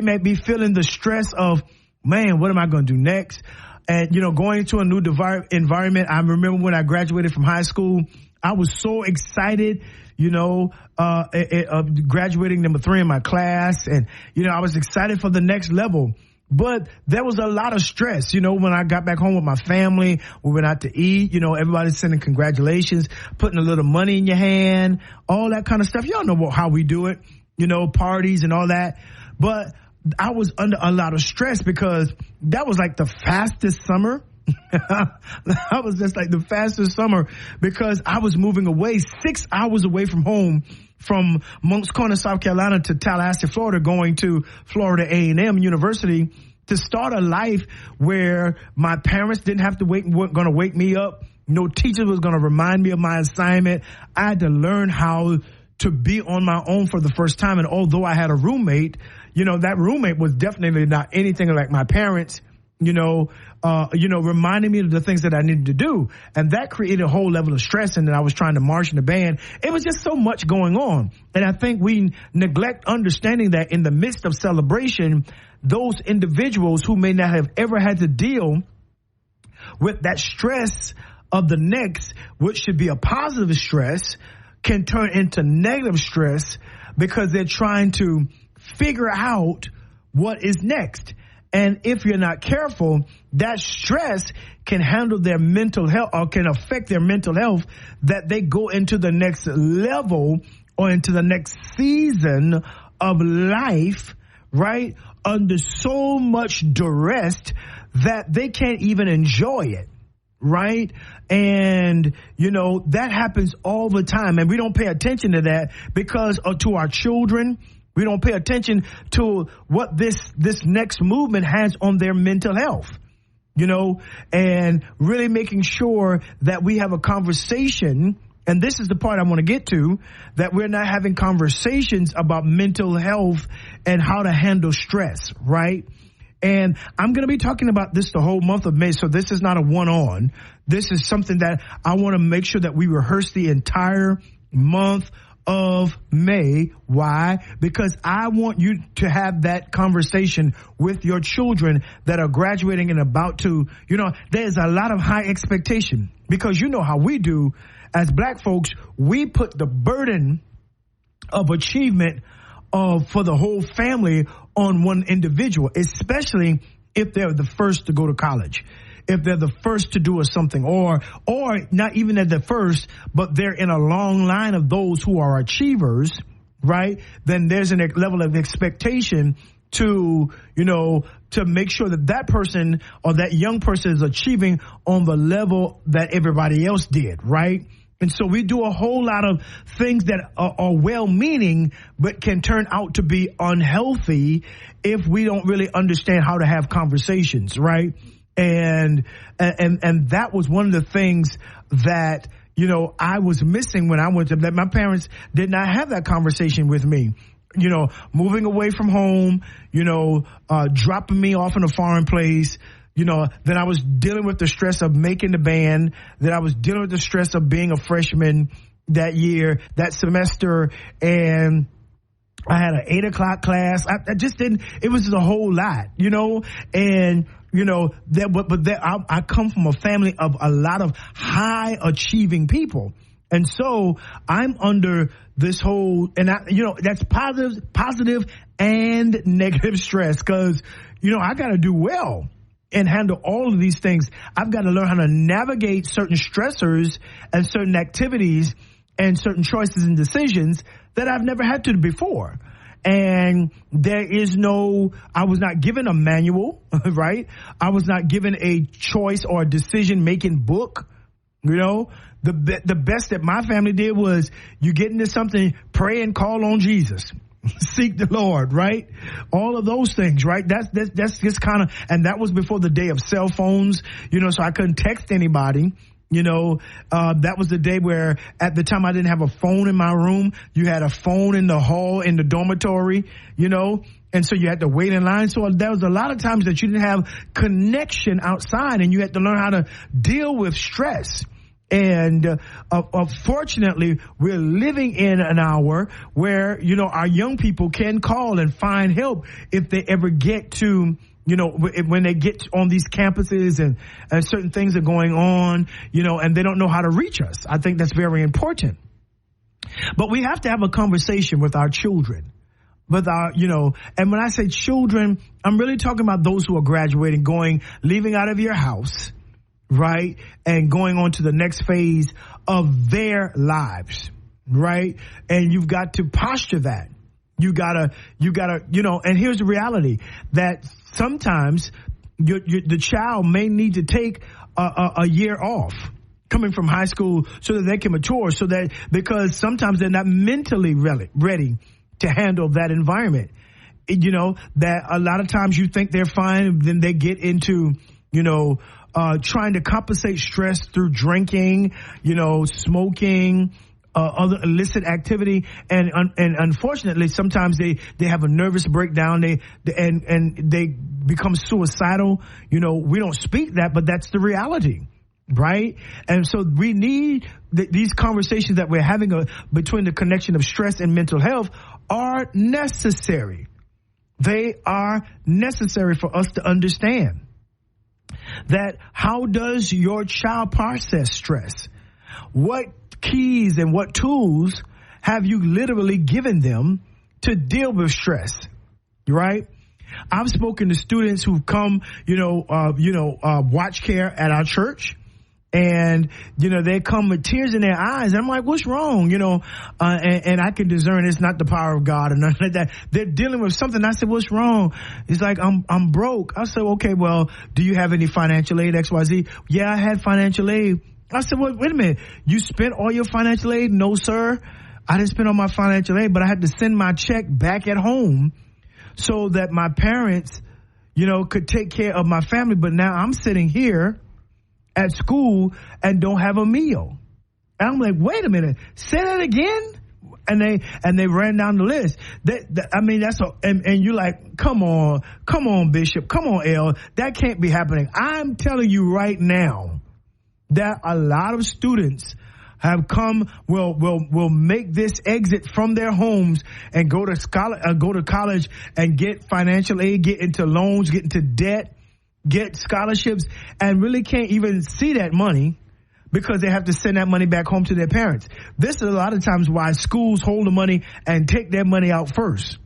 may be feeling the stress of, man, what am I going to do next? And, going into a new environment. I remember when I graduated from high school, I was so excited, graduating number 3 in my class. And, I was excited for the next level. But there was a lot of stress, when I got back home with my family, we went out to eat, everybody's sending congratulations, putting a little money in your hand, all that kind of stuff. Y'all know how we do it, parties and all that. But I was under a lot of stress because that was like the fastest summer. That was just like the fastest summer because I was moving away 6 hours away from home, from Moncks Corner, South Carolina to Tallahassee, Florida, going to Florida A&M University to start a life where my parents didn't have to weren't going to wake me up. No teacher was going to remind me of my assignment. I had to learn how to be on my own for the first time. And although I had a roommate, that roommate was definitely not anything like my parents, reminding me of the things that I needed to do. And that created a whole level of stress. And then I was trying to march in the band. It was just so much going on. And I think we neglect understanding that in the midst of celebration, those individuals who may not have ever had to deal with that stress of the next, which should be a positive stress, can turn into negative stress because they're trying to figure out what is next. And if you're not careful, that stress can handle their mental health or can affect their mental health, that they go into the next level or into the next season of life, right, under so much duress that they can't even enjoy it, right? And, that happens all the time. And we don't pay attention to that because to our children, we don't pay attention to what this next movement has on their mental health, and really making sure that we have a conversation. And this is the part I want to get to, that we're not having conversations about mental health and how to handle stress, right? And I'm going to be talking about this the whole month of May. So this is not a one-on. This is something that I want to make sure that we rehearse the entire month of May. Why? Because I want you to have that conversation with your children that are graduating and about to, there's a lot of high expectation because how we do as black folks, we put the burden of achievement for the whole family on one individual, especially if they're the first to go to college. If they're the first to do something, or not even at the first, but they're in a long line of those who are achievers, right? Then there's a level of expectation to make sure that person or that young person is achieving on the level that everybody else did, right? And so we do a whole lot of things that are well-meaning, but can turn out to be unhealthy if we don't really understand how to have conversations, right? And that was one of the things that, I was missing when I went to that. My parents did not have that conversation with me, moving away from home, dropping me off in a foreign place, that I was dealing with the stress of making the band, that I was dealing with the stress of being a freshman that year, that semester. And I had an 8:00 class. I just didn't, it was a whole lot, and I come from a family of a lot of high achieving people. And so I'm under this whole, that's positive and negative stress, because, I got to do well and handle all of these things. I've got to learn how to navigate certain stressors and certain activities and certain choices and decisions that I've never had to before. And I was not given a manual, right? I was not given a choice or a decision-making book. The best that my family did was, you get into something, pray and call on Jesus. Seek the Lord, right? All of those things, right? That's just kind of, and that was before the day of cell phones, so I couldn't text anybody. That was the day where at the time I didn't have a phone in my room. You had a phone in the hall, in the dormitory, and so you had to wait in line. So there was a lot of times that you didn't have connection outside, and you had to learn how to deal with stress. And fortunately, we're living in an hour where, our young people can call and find help if they ever get to, when they get on these campuses and certain things are going on, and they don't know how to reach us. I think that's very important. But we have to have a conversation with our children. With our, and when I say children, I'm really talking about those who are graduating, leaving out of your house, right, and going on to the next phase of their lives, right? And you've got to posture that. You gotta, and here's the reality, that sometimes the child may need to take a year off coming from high school so that they can mature, because sometimes they're not mentally ready to handle that environment. That a lot of times you think they're fine, then they get into, trying to compensate stress through drinking, smoking, other illicit activity, and unfortunately, sometimes they have a nervous breakdown. They become suicidal. We don't speak that, but that's the reality, right? And so we need these conversations that we're having between the connection of stress and mental health are necessary. They are necessary for us to understand that how does your child process stress? What keys and what tools have you literally given them to deal with stress, right? I've spoken to students who've come, watch care at our church, and, they come with tears in their eyes. And I'm like, what's wrong? And I can discern it's not the power of God or nothing like that. They're dealing with something. I said, what's wrong? He's like, I'm broke. I said, okay, well, do you have any financial aid, XYZ? Yeah, I had financial aid. I said, well, wait a minute. You spent all your financial aid? No, sir. I didn't spend all my financial aid, but I had to send my check back at home so that my parents, could take care of my family. But now I'm sitting here at school and don't have a meal. And I'm like, wait a minute, say that again? And they ran down the list. And you're like, come on, Bishop, come on, L. That can't be happening. I'm telling you right now that a lot of students have come, will make this exit from their homes and go to college and get financial aid, get into loans, get into debt, get scholarships, and really can't even see that money because they have to send that money back home to their parents. This is a lot of times why schools hold the money and take their money out first.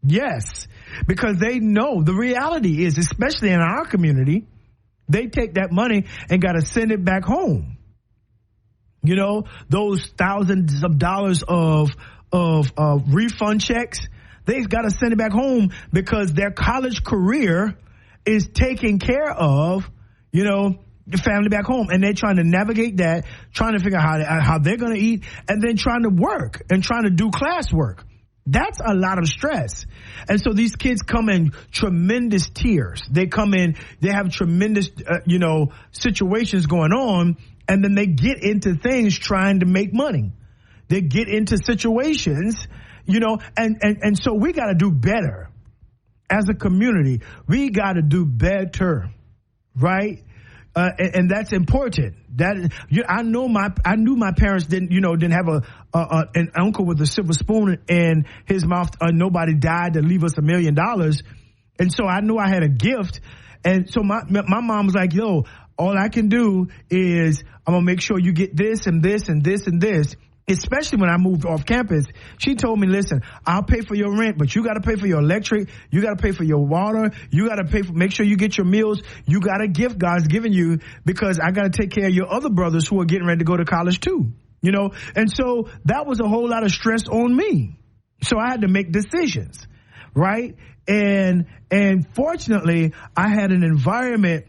Yes, because they know the reality is, especially in our community, they take that money and got to send it back home. Those thousands of dollars of refund checks, they've got to send it back home because their college career is taking care of, the family back home. And they're trying to navigate that, trying to figure out how they're going to eat, and then trying to work and trying to do classwork. That's a lot of stress. And so these kids come in tremendous tears. They come in, they have tremendous, situations going on, and then they get into things trying to make money. They get into situations, and so we got to do better. As a community, we got to do better, right? And that's important. I knew my parents didn't have an uncle with a silver spoon in his mouth. Nobody died to leave us $1 million, and so I knew I had a gift, And so my mom was like, yo, all I can do is I'm going to make sure you get this and this and this and this. Especially when I moved off campus, she told me, listen, I'll pay for your rent, but you got to pay for your electric. You got to pay for your water. You got to pay for, make sure you get your meals. You got a gift God's given you, because I got to take care of your other brothers who are getting ready to go to college too, you know? And so that was a whole lot of stress on me. So I had to make decisions, right? And fortunately, I had an environment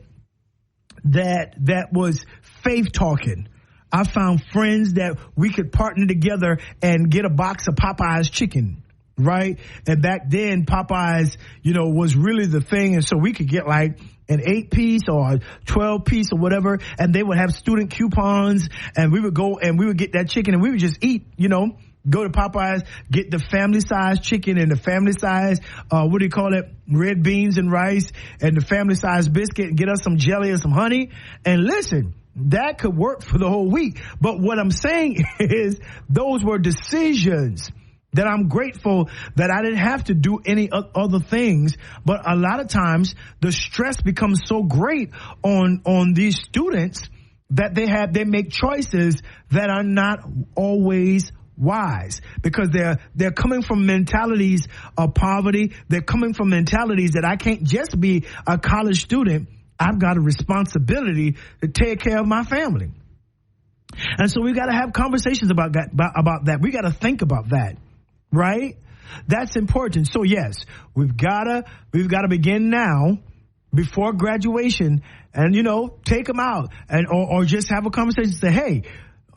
that was faith talking. I found friends that we could partner together and get a box of Popeye's chicken, right? And back then, Popeye's, you know, was really the thing. And so we could get like an 8-piece or a 12-piece or whatever. And they would have student coupons, and we would go and we would get that chicken and we would just eat, you know, go to Popeye's, get the family size chicken and the family size, red beans and rice, and the family size biscuit, and get us some jelly and some honey. And listen, that could work for the whole week. But what I'm saying is those were decisions that I'm grateful that I didn't have to do any other things. But a lot of times the stress becomes so great on these students that they make choices that are not always wise, because they're coming from mentalities of poverty. They're coming from mentalities that I can't just be a college student. I've got a responsibility to take care of my family. And so we got to have conversations about that. We got to think about that, right? That's important. So yes, we've got to begin now before graduation, and, you know, take them out and, or just have a conversation, say, hey,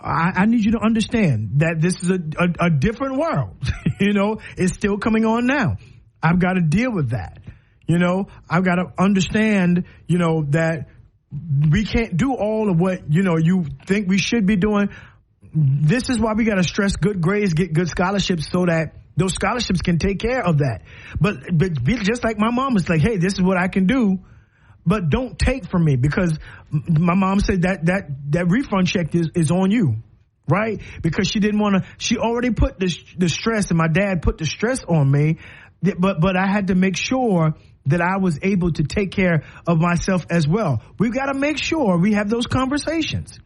I need you to understand that this is a different world. You know, it's still coming on now. I've got to deal with that. You know, I've got to understand, you know, that we can't do all of what, you know, you think we should be doing. This is why we got to stress good grades, get good scholarships, so that those scholarships can take care of that. But be just like my mom was like, hey, this is what I can do, but don't take from me, because my mom said that refund check is on you, right? Because she didn't want to, she already put the stress, and my dad put the stress on me, but I had to make sure that I was able to take care of myself as well. We've got to make sure we have those conversations.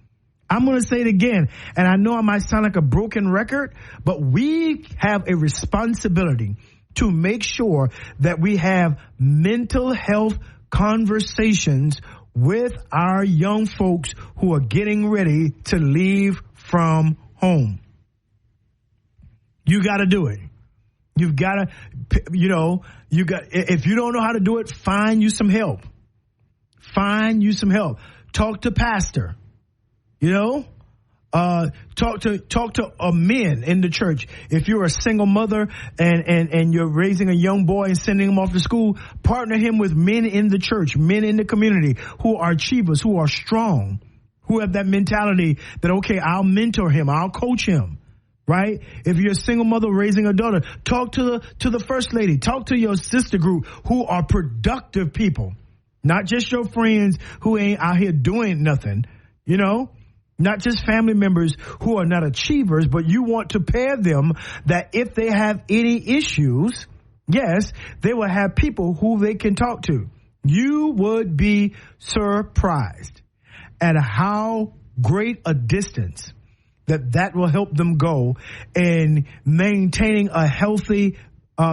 I'm going to say it again, and I know I might sound like a broken record, but we have a responsibility to make sure that we have mental health conversations with our young folks who are getting ready to leave from home. You got to do it. You've got to, you know, if you don't know how to do it, find you some help. Find you some help. Talk to pastor, you know, talk to men in the church. If you're a single mother and you're raising a young boy and sending him off to school, partner him with men in the church, men in the community who are achievers, who are strong, who have that mentality that, okay, I'll mentor him, I'll coach him. Right? If you're a single mother raising a daughter, talk to the first lady, talk to your sister group who are productive people, not just your friends who ain't out here doing nothing, you know, not just family members who are not achievers, but you want to pair them that if they have any issues, yes, they will have people who they can talk to. You would be surprised at how great a distance that will help them go in maintaining a healthy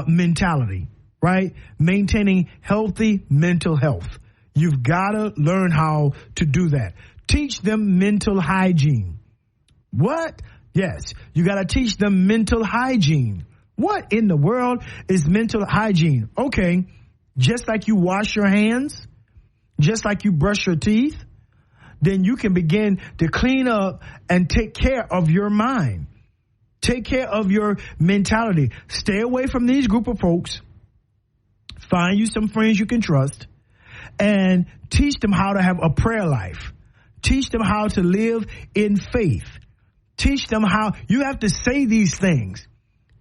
mentality, right? Maintaining healthy mental health. You've got to learn how to do that. Teach them mental hygiene. What? Yes, you got to teach them mental hygiene. What in the world is mental hygiene? Okay, just like you wash your hands, just like you brush your teeth, then you can begin to clean up and take care of your mind. Take care of your mentality. Stay away from these group of folks. Find you some friends you can trust and teach them how to have a prayer life. Teach them how to live in faith. Teach them how you have to say these things.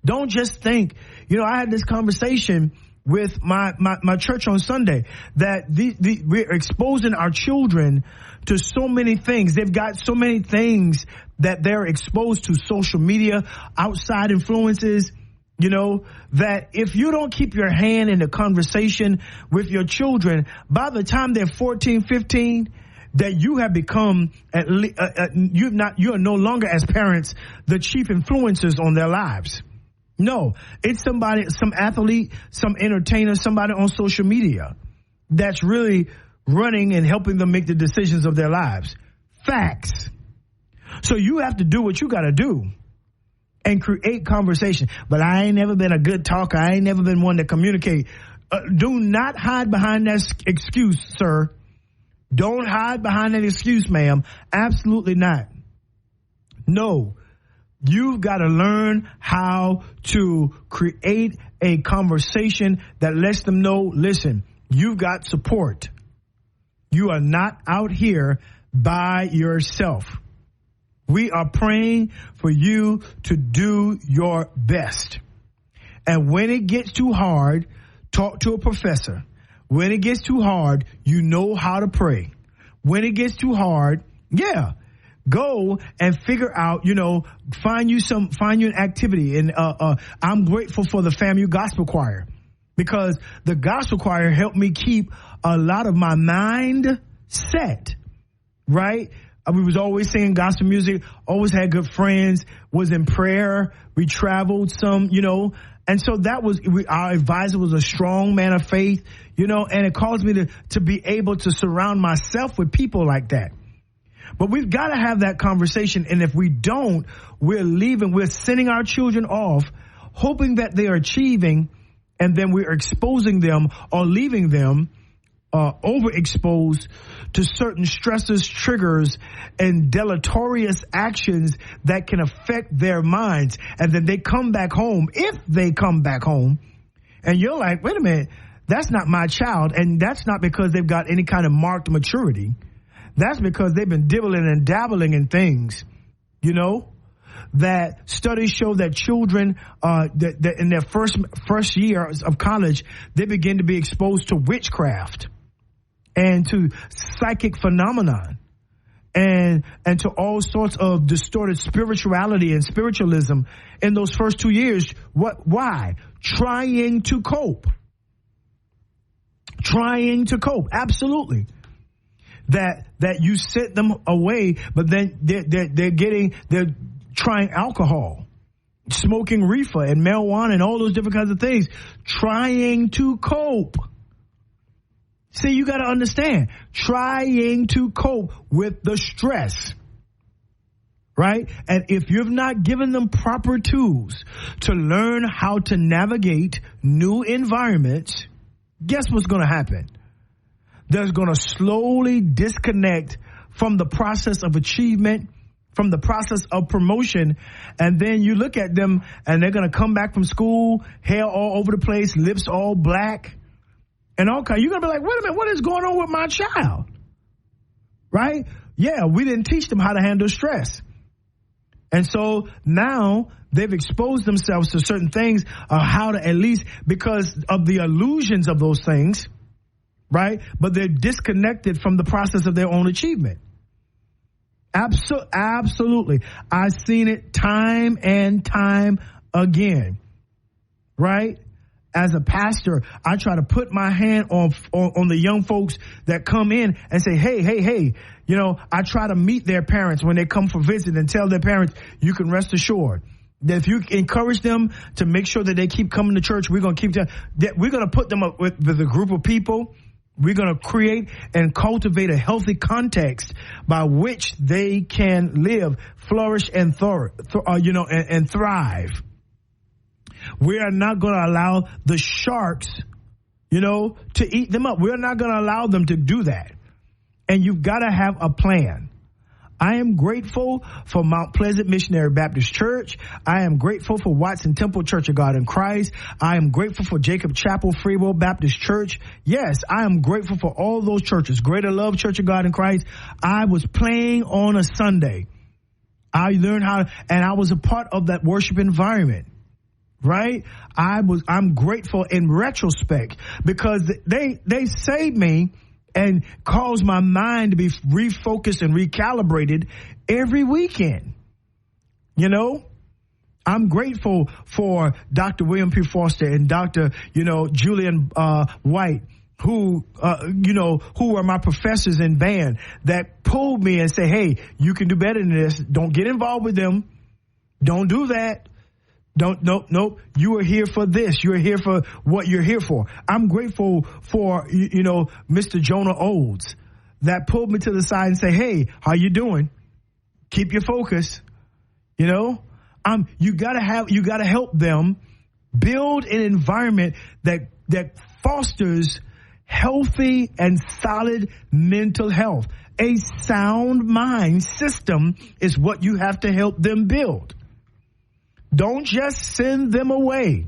Don't just think, you know, I had this conversation with my church on Sunday that we're exposing our children to so many things. They've got so many things that they're exposed to, social media, outside influences. that if you don't keep your hand in the conversation with your children, by the time they're 14, 15, that you have become you are no longer as parents the chief influencers on their lives. No, it's somebody, some athlete, some entertainer, somebody on social media that's really running and helping them make the decisions of their lives. Facts. So you have to do what you got to do and create conversation. But I ain't never been a good talker. I ain't never been one to communicate. Do not hide behind that excuse, sir. Don't hide behind that excuse, ma'am. Absolutely not. No. You've got to learn how to create a conversation that lets them know, listen, you've got support. You are not out here by yourself. We are praying for you to do your best. And when it gets too hard, talk to a professor. When it gets too hard, you know how to pray. When it gets too hard, go and figure out, find you an activity. And I'm grateful for the FAMU Gospel Choir, because the Gospel Choir helped me keep a lot of my mind set, right? We was always singing gospel music, always had good friends, was in prayer. We traveled some, and so that was, our advisor was a strong man of faith, and it caused me to be able to surround myself with people like that. But we've got to have that conversation. And if we don't, we're sending our children off, hoping that they are achieving, and then we're exposing them or leaving them overexposed to certain stresses, triggers, and deleterious actions that can affect their minds. And then they come back home, if they come back home, and you're like, wait a minute, that's not my child. And that's not because they've got any kind of marked maturity. That's because they've been dibbling and dabbling in things, that studies show that children, that in their first years of college, they begin to be exposed to witchcraft and to psychic phenomenon and to all sorts of distorted spirituality and spiritualism in those first 2 years. Why? Trying to cope. Absolutely. That you set them away, but then they're trying alcohol, smoking reefer and marijuana and all those different kinds of things, trying to cope. See, you got to understand, trying to cope with the stress, right? And if you've not given them proper tools to learn how to navigate new environments, guess what's going to happen? They're going to slowly disconnect from the process of achievement, from the process of promotion. And then you look at them and they're going to come back from school, hair all over the place, lips all black, and all kinds. You're going to be like, wait a minute, what is going on with my child? Right? Yeah, we didn't teach them how to handle stress. And so now they've exposed themselves to certain things, how to, at least because of the illusions of those things, right? But they're disconnected from the process of their own achievement. Absolutely. I've seen it time and time again, right? As a pastor, I try to put my hand on the young folks that come in and say, hey, I try to meet their parents when they come for visit and tell their parents, you can rest assured that if you encourage them to make sure that they keep coming to church, we're going to put them up with a group of people. We're going to create and cultivate a healthy context by which they can live, flourish, and and thrive. We are not going to allow the sharks, to eat them up. We're not going to allow them to do that. And you've got to have a plan. I am grateful for Mount Pleasant Missionary Baptist Church. I am grateful for Watson Temple Church of God in Christ. I am grateful for Jacob Chapel Free Will Baptist Church. Yes, I am grateful for all those churches. Greater Love Church of God in Christ. I was playing on a Sunday. I learned and I was a part of that worship environment. Right? I'm grateful in retrospect because they saved me and cause my mind to be refocused and recalibrated every weekend. I'm grateful for Dr. William P. Foster and Dr. Julian White, who were my professors in band that pulled me and say, hey, you can do better than this. Don't get involved with them. Don't do that. Nope. You are here for this. You're here for what you're here for. I'm grateful for, Mr. Jonah Olds that pulled me to the side and say, hey, how you doing? Keep your focus. You gotta help them build an environment that fosters healthy and solid mental health. A sound mind system is what you have to help them build. Don't just send them away,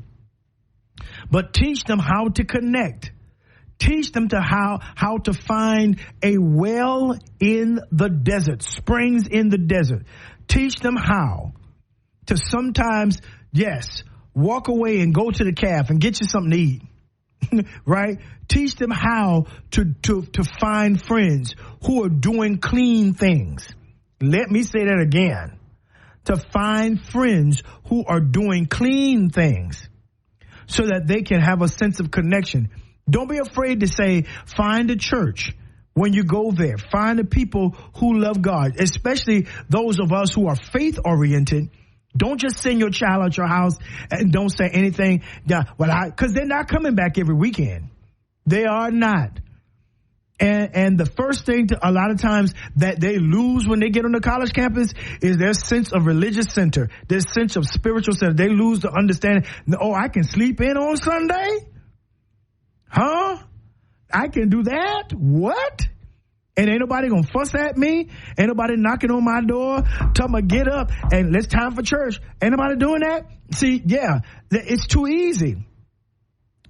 but teach them how to connect. Teach them how to find a well in the desert, springs in the desert. Teach them how to sometimes, yes, walk away and go to the calf and get you something to eat, right? Teach them how to find friends who are doing clean things. Let me say that again. To find friends who are doing clean things so that they can have a sense of connection. Don't be afraid to say, find a church when you go there. Find the people who love God, especially those of us who are faith-oriented. Don't just send your child out your house and don't say anything. Because they're not coming back every weekend. They are not. And the first thing a lot of times that they lose when they get on the college campus is their sense of religious center, their sense of spiritual center. They lose the understanding. Oh, I can sleep in on Sunday? Huh? I can do that? What? And ain't nobody gonna fuss at me? Ain't nobody knocking on my door, telling me get up and it's time for church. Ain't nobody doing that? See, yeah, it's too easy.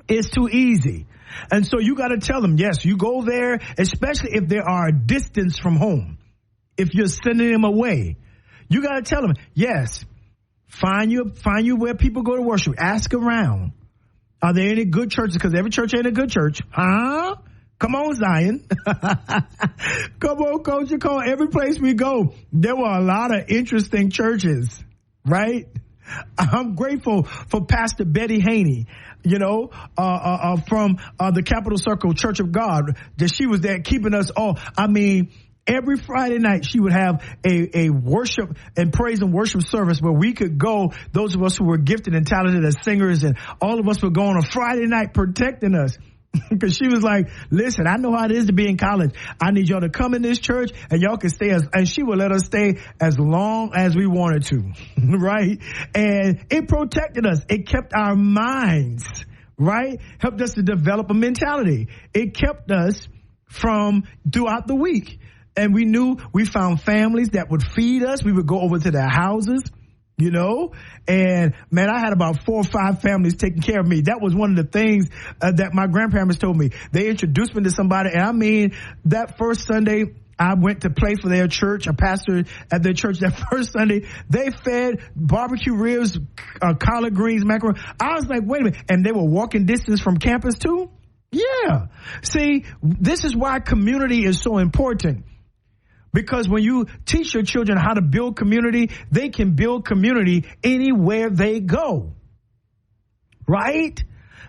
It's too easy. And so you got to tell them, yes, you go there, especially if there are a distance from home. If you're sending them away, you got to tell them, yes, find you where people go to worship. Ask around. Are there any good churches? Because every church ain't a good church. Huh? Come on, Zion. Come on, Coach Nicole. Every place we go, there were a lot of interesting churches, right? I'm grateful for Pastor Betty Haney, from the Capital Circle Church of God, that she was there keeping us all. I mean, every Friday night she would have a worship and praise and worship service where we could go, those of us who were gifted and talented as singers, and all of us would go on a Friday night protecting us. Because she was like, listen, I know how it is to be in college. I need y'all to come in this church and y'all can stay and she would let us stay as long as we wanted to, right? And it protected us. It kept our minds, right? Helped us to develop a mentality. It kept us from throughout the week. And we found families that would feed us. We would go over to their houses. And man, I had about 4 or 5 families taking care of me. That was one of the things that my grandparents told me. They introduced me to somebody. And I mean, that first Sunday I went to play for their church, a pastor at their church. That first Sunday, they fed barbecue ribs, collard greens, macaroni. I was like, wait a minute. And they were walking distance from campus too? Yeah. See, this is why community is so important. Because when you teach your children how to build community, they can build community anywhere they go. Right?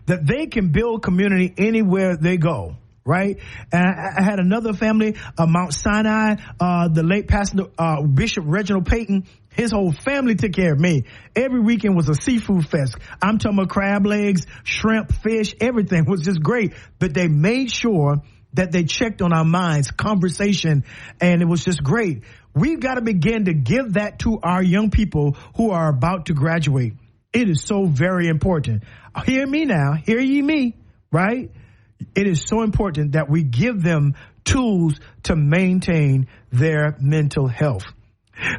That they can build community anywhere they go. Right? And I had another family, Mount Sinai, the late pastor, Bishop Reginald Payton. His whole family took care of me. Every weekend was a seafood fest. I'm talking about crab legs, shrimp, fish, everything was just great. But they made sure that they checked on our minds, conversation, and it was just great. We've got to begin to give that to our young people who are about to graduate. It is so very important. Hear me now. Hear ye me, right? It is so important that we give them tools to maintain their mental health.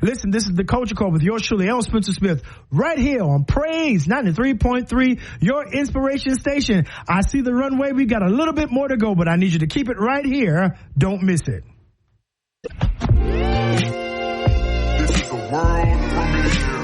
Listen, this is the Culture Call with yours truly, L. Spencer Smith, right here on Praise 93.3, your inspiration station. I see the runway. We got a little bit more to go, but I need you to keep it right here. Don't miss it. This is a world premiere.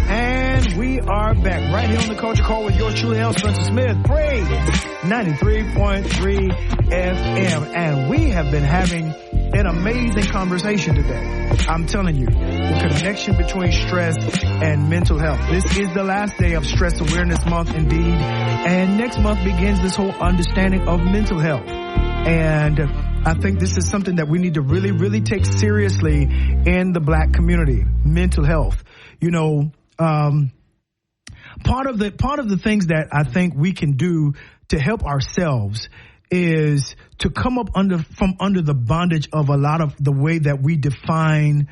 And we are back right here on the Culture Call with yours truly, L. Spencer Smith, Praise 93.3 FM. And we have been having an amazing conversation today. I'm telling you, the connection between stress and mental health. This is the last day of Stress Awareness Month indeed. And next month begins this whole understanding of mental health. And I think this is something that we need to really, really take seriously in the black community, mental health. You know, part of the things that I think we can do to help ourselves is to come up from under the bondage of a lot of the way that we define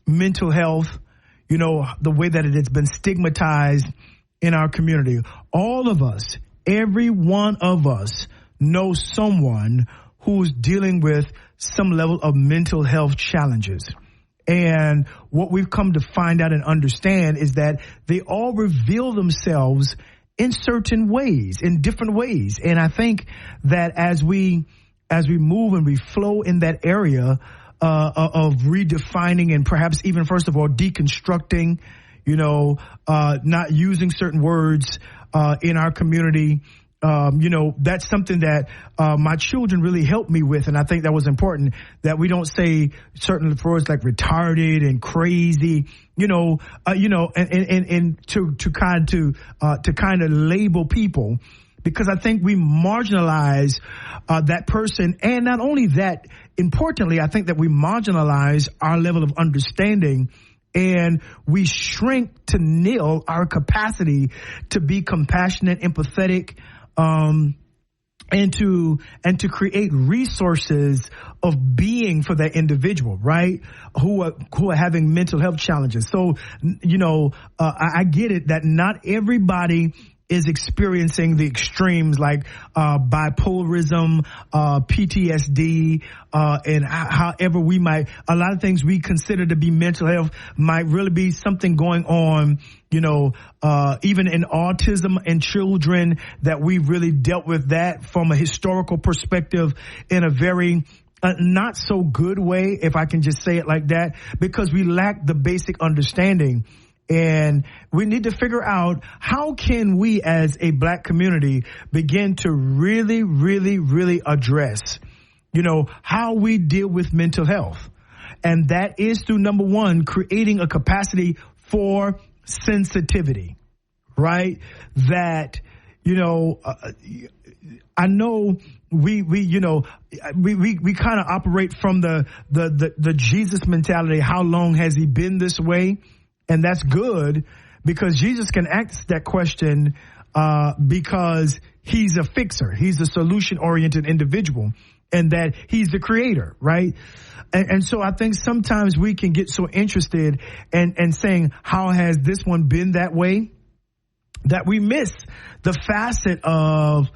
mental health, you know, the way that it has been stigmatized in our community. All of us, every one of us knows someone who's dealing with some level of mental health challenges. And what we've come to find out and understand is that they all reveal themselves in certain ways, in different ways. And I think that as we move and we flow in that area of redefining and perhaps even, first of all, deconstructing, you know, not using certain words in our community, you know, that's something that my children really helped me with. And I think that was important, that we don't say certain words like retarded and crazy, and to kind of label people, because I think we marginalize that person. And not only that, importantly, I think that we marginalize our level of understanding, and we shrink to nil our capacity to be compassionate, empathetic, and to create resources of being for that individual, right? Who are having mental health challenges. So, you know, I get it that not everybody is experiencing the extremes like bipolarism, PTSD, and however we might, a lot of things we consider to be mental health might really be something going on, you know, even in autism in children, that we've really dealt with that from a historical perspective in a very not so good way, if I can just say it like that, because we lack the basic understanding. And we need to figure out, how can we as a black community begin to really, really, really address, you know, how we deal with mental health. And that is through, number one, creating a capacity for sensitivity, right? That, you know, I know we kind of operate from the Jesus mentality. How long has he been this way? And that's good, because Jesus can ask that question because he's a fixer. He's a solution-oriented individual, and that he's the creator, right? And so I think sometimes we can get so interested in saying, how has this one been that way, that we miss the facet of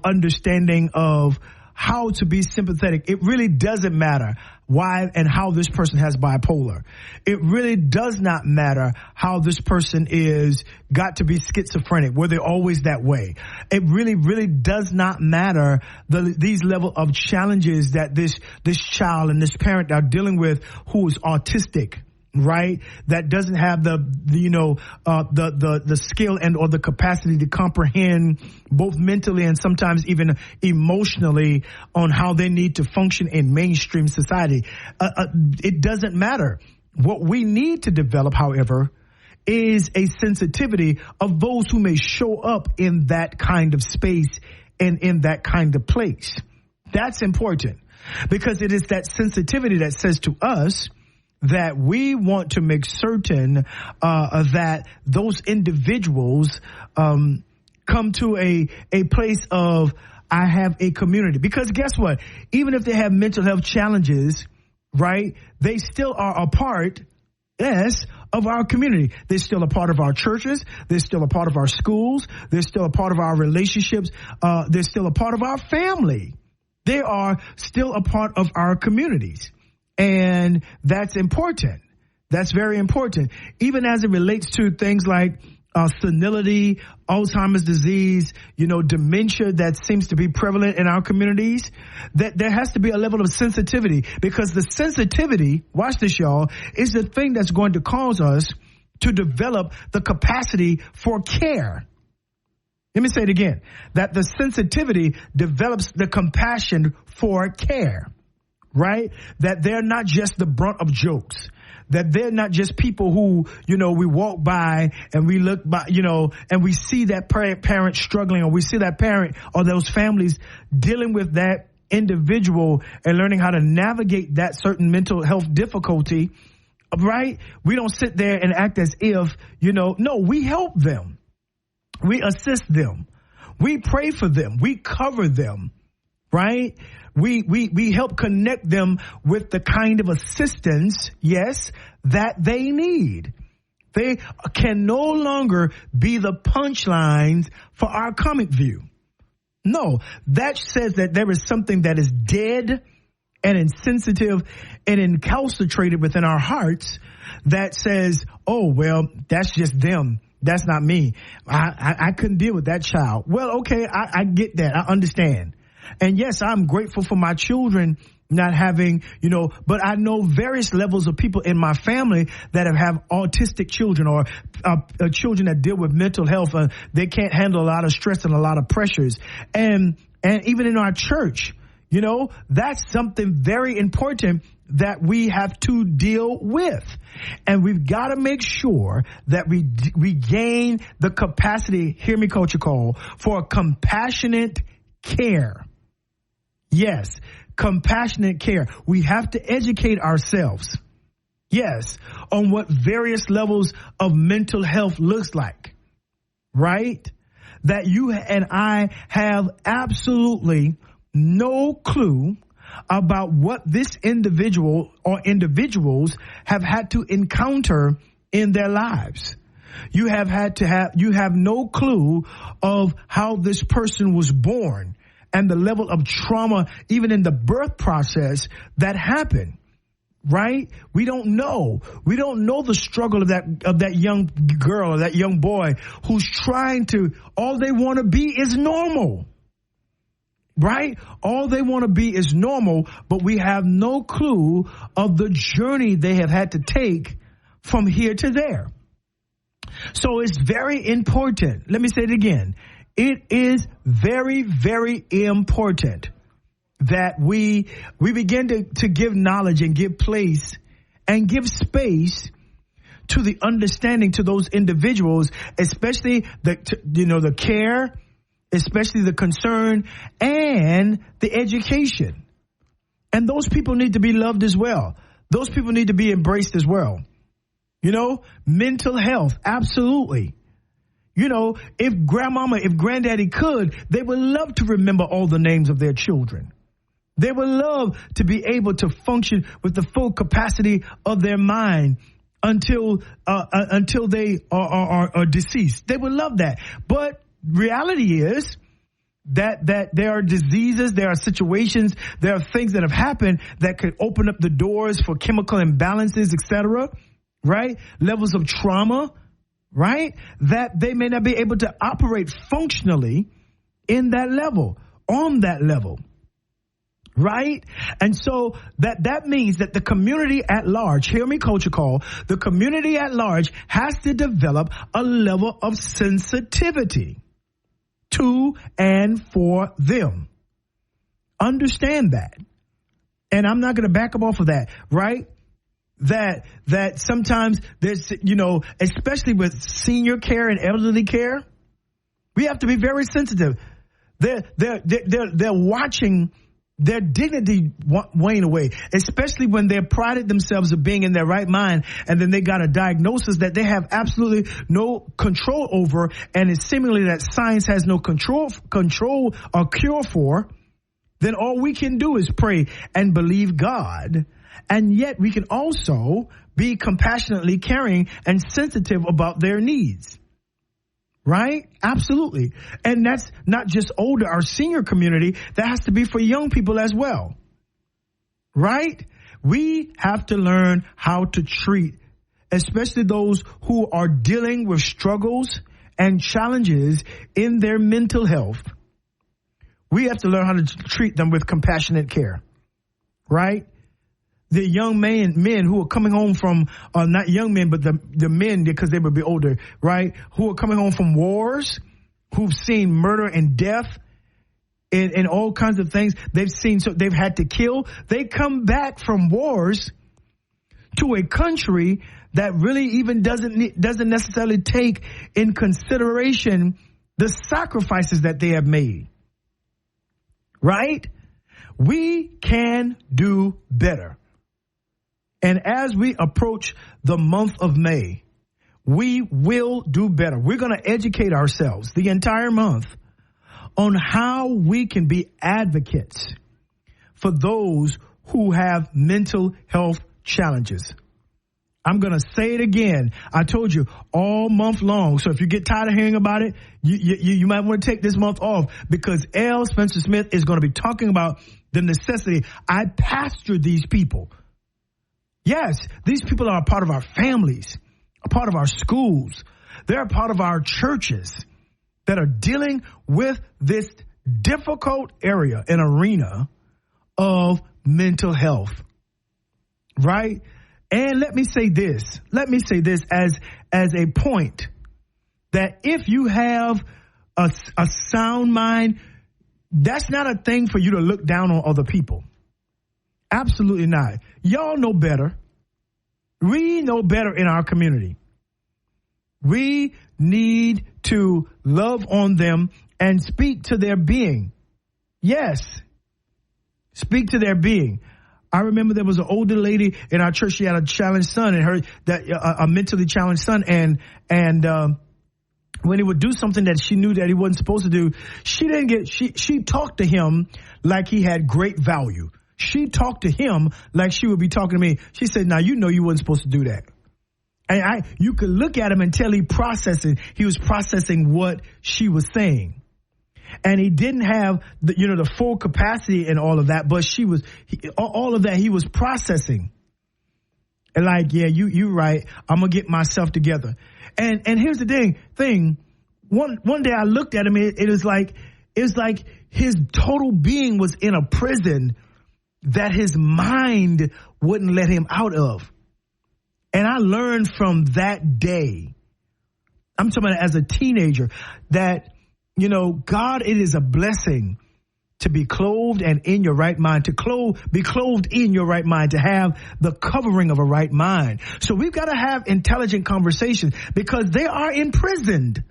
understanding of how to be sympathetic. It really doesn't matter why and how this person has bipolar. It really does not matter how this person is got to be schizophrenic, were they always that way. It really, really does not matter these level of challenges that this child and this parent are dealing with, who is autistic, right? That doesn't have the skill and or the capacity to comprehend both mentally and sometimes even emotionally on how they need to function in mainstream society. It doesn't matter. What we need to develop, however, is a sensitivity of those who may show up in that kind of space and in that kind of place. That's important, because it is that sensitivity that says to us that we want to make certain that those individuals come to a place of, I have a community. Because guess what? Even if they have mental health challenges, right, they still are a part, yes, of our community. They're still a part of our churches. They're still a part of our schools. They're still a part of our relationships. They're still a part of our family. They are still a part of our communities. And that's important. That's very important. Even as it relates to things like senility, Alzheimer's disease, dementia that seems to be prevalent in our communities, that there has to be a level of sensitivity, because the sensitivity, watch this, y'all, is the thing that's going to cause us to develop the capacity for care. Let me say it again, that the sensitivity develops the compassion for care. right? That they're not just the brunt of jokes. That they're not just people who, we walk by and we look by, and we see that parent struggling, or we see that parent or those families dealing with that individual and learning how to navigate that certain mental health difficulty, right? We don't sit there and act as if, no, we help them. We assist them. We pray for them. We cover them, right? We help connect them with the kind of assistance, yes, that they need. They can no longer be the punchlines for our comic view. No, that says that there is something that is dead and insensitive and incalcitrated within our hearts that says, oh, well, that's just them. That's not me. I couldn't deal with that child. Well, okay, I get that. I understand. And yes, I'm grateful for my children not having, but I know various levels of people in my family that have autistic children or children that deal with mental health. They can't handle a lot of stress and a lot of pressures. And even in our church, that's something very important that we have to deal with. And we've got to make sure that we gain the capacity, hear me, Culture Call, for compassionate care. Yes, compassionate care. We have to educate ourselves, yes, on what various levels of mental health looks like, right? That you and I have absolutely no clue about what this individual or individuals have had to encounter in their lives. You have no clue of how this person was born and the level of trauma, even in the birth process, that happened, right? We don't know. We don't know the struggle of that young girl or that young boy who's all they want to be is normal, right? All they want to be is normal, but we have no clue of the journey they have had to take from here to there. So it's very important. Let me say it again. It is very, very important that we begin to give knowledge and give place and give space to the understanding to those individuals, especially the care, especially the concern and the education. And those people need to be loved as well. Those people need to be embraced as well. Mental health, absolutely. If granddaddy could, they would love to remember all the names of their children. They would love to be able to function with the full capacity of their mind until they are deceased. They would love that. But reality is that there are diseases, there are situations, there are things that have happened that could open up the doors for chemical imbalances, etc., right? Levels of trauma, right? That they may not be able to operate functionally in that level, on that level, right? And so that means that the community at large, hear me, Culture Call, the community at large has to develop a level of sensitivity to and for them. Understand that. And I'm not going to back up off of that, right? That sometimes there's, especially with senior care and elderly care, we have to be very sensitive. They're watching their dignity wane away, especially when they've prided themselves of being in their right mind, and then they got a diagnosis that they have absolutely no control over, and it's seemingly that science has no control or cure for. Then all we can do is pray and believe God. And yet we can also be compassionately caring and sensitive about their needs. Right? Absolutely. And that's not just older, our senior community. That has to be for young people as well. Right? We have to learn how to treat, especially those who are dealing with struggles and challenges in their mental health. We have to learn how to treat them with compassionate care. Right? The young men who are coming home from, not young men, but the men, because they would be older, right? Who are coming home from wars, who've seen murder and death in all kinds of things they've seen. So they've had to kill. They come back from wars to a country that really even doesn't necessarily take in consideration the sacrifices that they have made. Right? We can do better. And as we approach the month of May, we will do better. We're going to educate ourselves the entire month on how we can be advocates for those who have mental health challenges. I'm going to say it again. I told you all month long. So if you get tired of hearing about it, you might want to take this month off, because L. Spencer Smith is going to be talking about the necessity. I pastor these people. Yes, these people are a part of our families, a part of our schools. They're a part of our churches that are dealing with this difficult area and arena of mental health. Right? And let me say this as a point, that if you have a sound mind, that's not a thing for you to look down on other people. Absolutely not. Y'all know better. We know better in our community. We need to love on them and speak to their being. Yes. Speak to their being. I remember there was an older lady in our church. She had a challenged son, and a mentally challenged son. And when he would do something that she knew that he wasn't supposed to do, she talked to him like he had great value. She talked to him like she would be talking to me. She said, "Now, you know you wasn't supposed to do that." And you could look at him and tell he was processing what she was saying. And he didn't have the full capacity and all of that, but all of that he was processing. And like, yeah, you right. I'm gonna get myself together. And here's the thing. One day I looked at him. It was like his total being was in a prison that his mind wouldn't let him out of. And I learned from that day, I'm talking about as a teenager, that God, it is a blessing to be clothed and in your right mind, be clothed in your right mind, to have the covering of a right mind. So we've got to have intelligent conversations, because they are imprisoned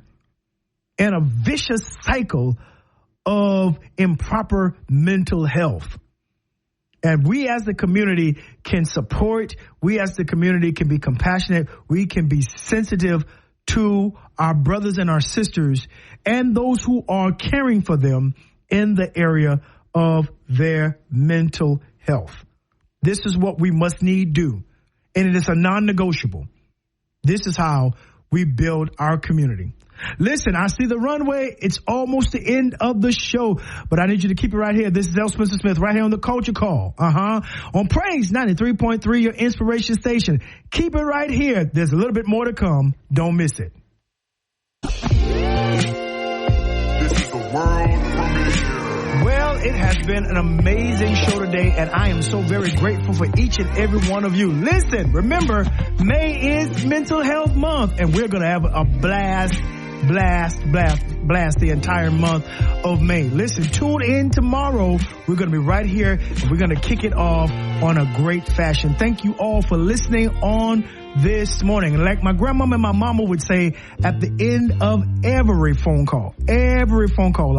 in a vicious cycle of improper mental health. And we as the community can support, we as the community can be compassionate, we can be sensitive to our brothers and our sisters and those who are caring for them in the area of their mental health. This is what we must need do, and it is a non-negotiable. This is how we build our community. Listen, I see the runway. It's almost the end of the show, but I need you to keep it right here. This is L. Spencer Smith right here on the Culture Call. On Praise 93.3, your inspiration station. Keep it right here. There's a little bit more to come. Don't miss it. This is the world premiere. Well, it has been an amazing show today, and I am so very grateful for each and every one of you. Listen, remember, May is Mental Health Month, and we're going to have a blast the entire month of May. Listen, tune in tomorrow. We're going to be right here, and we're going to kick it off on a great fashion. Thank you all for listening on this morning. Like my grandmama and my mama would say at the end of every phone call, I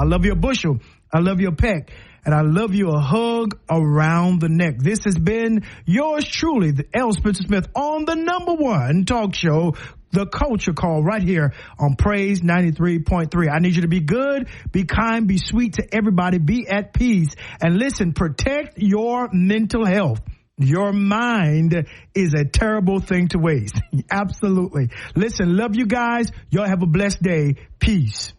love you a bushel, I love you a peck, and I love you a hug around the neck. This has been yours truly, the L. Spencer Smith, on the #1 talk show, The Culture Call, right here on Praise 93.3. I need you to be good, be kind, be sweet to everybody, be at peace, and listen, protect your mental health. Your mind is a terrible thing to waste. Absolutely. Listen, love you guys. Y'all have a blessed day. Peace.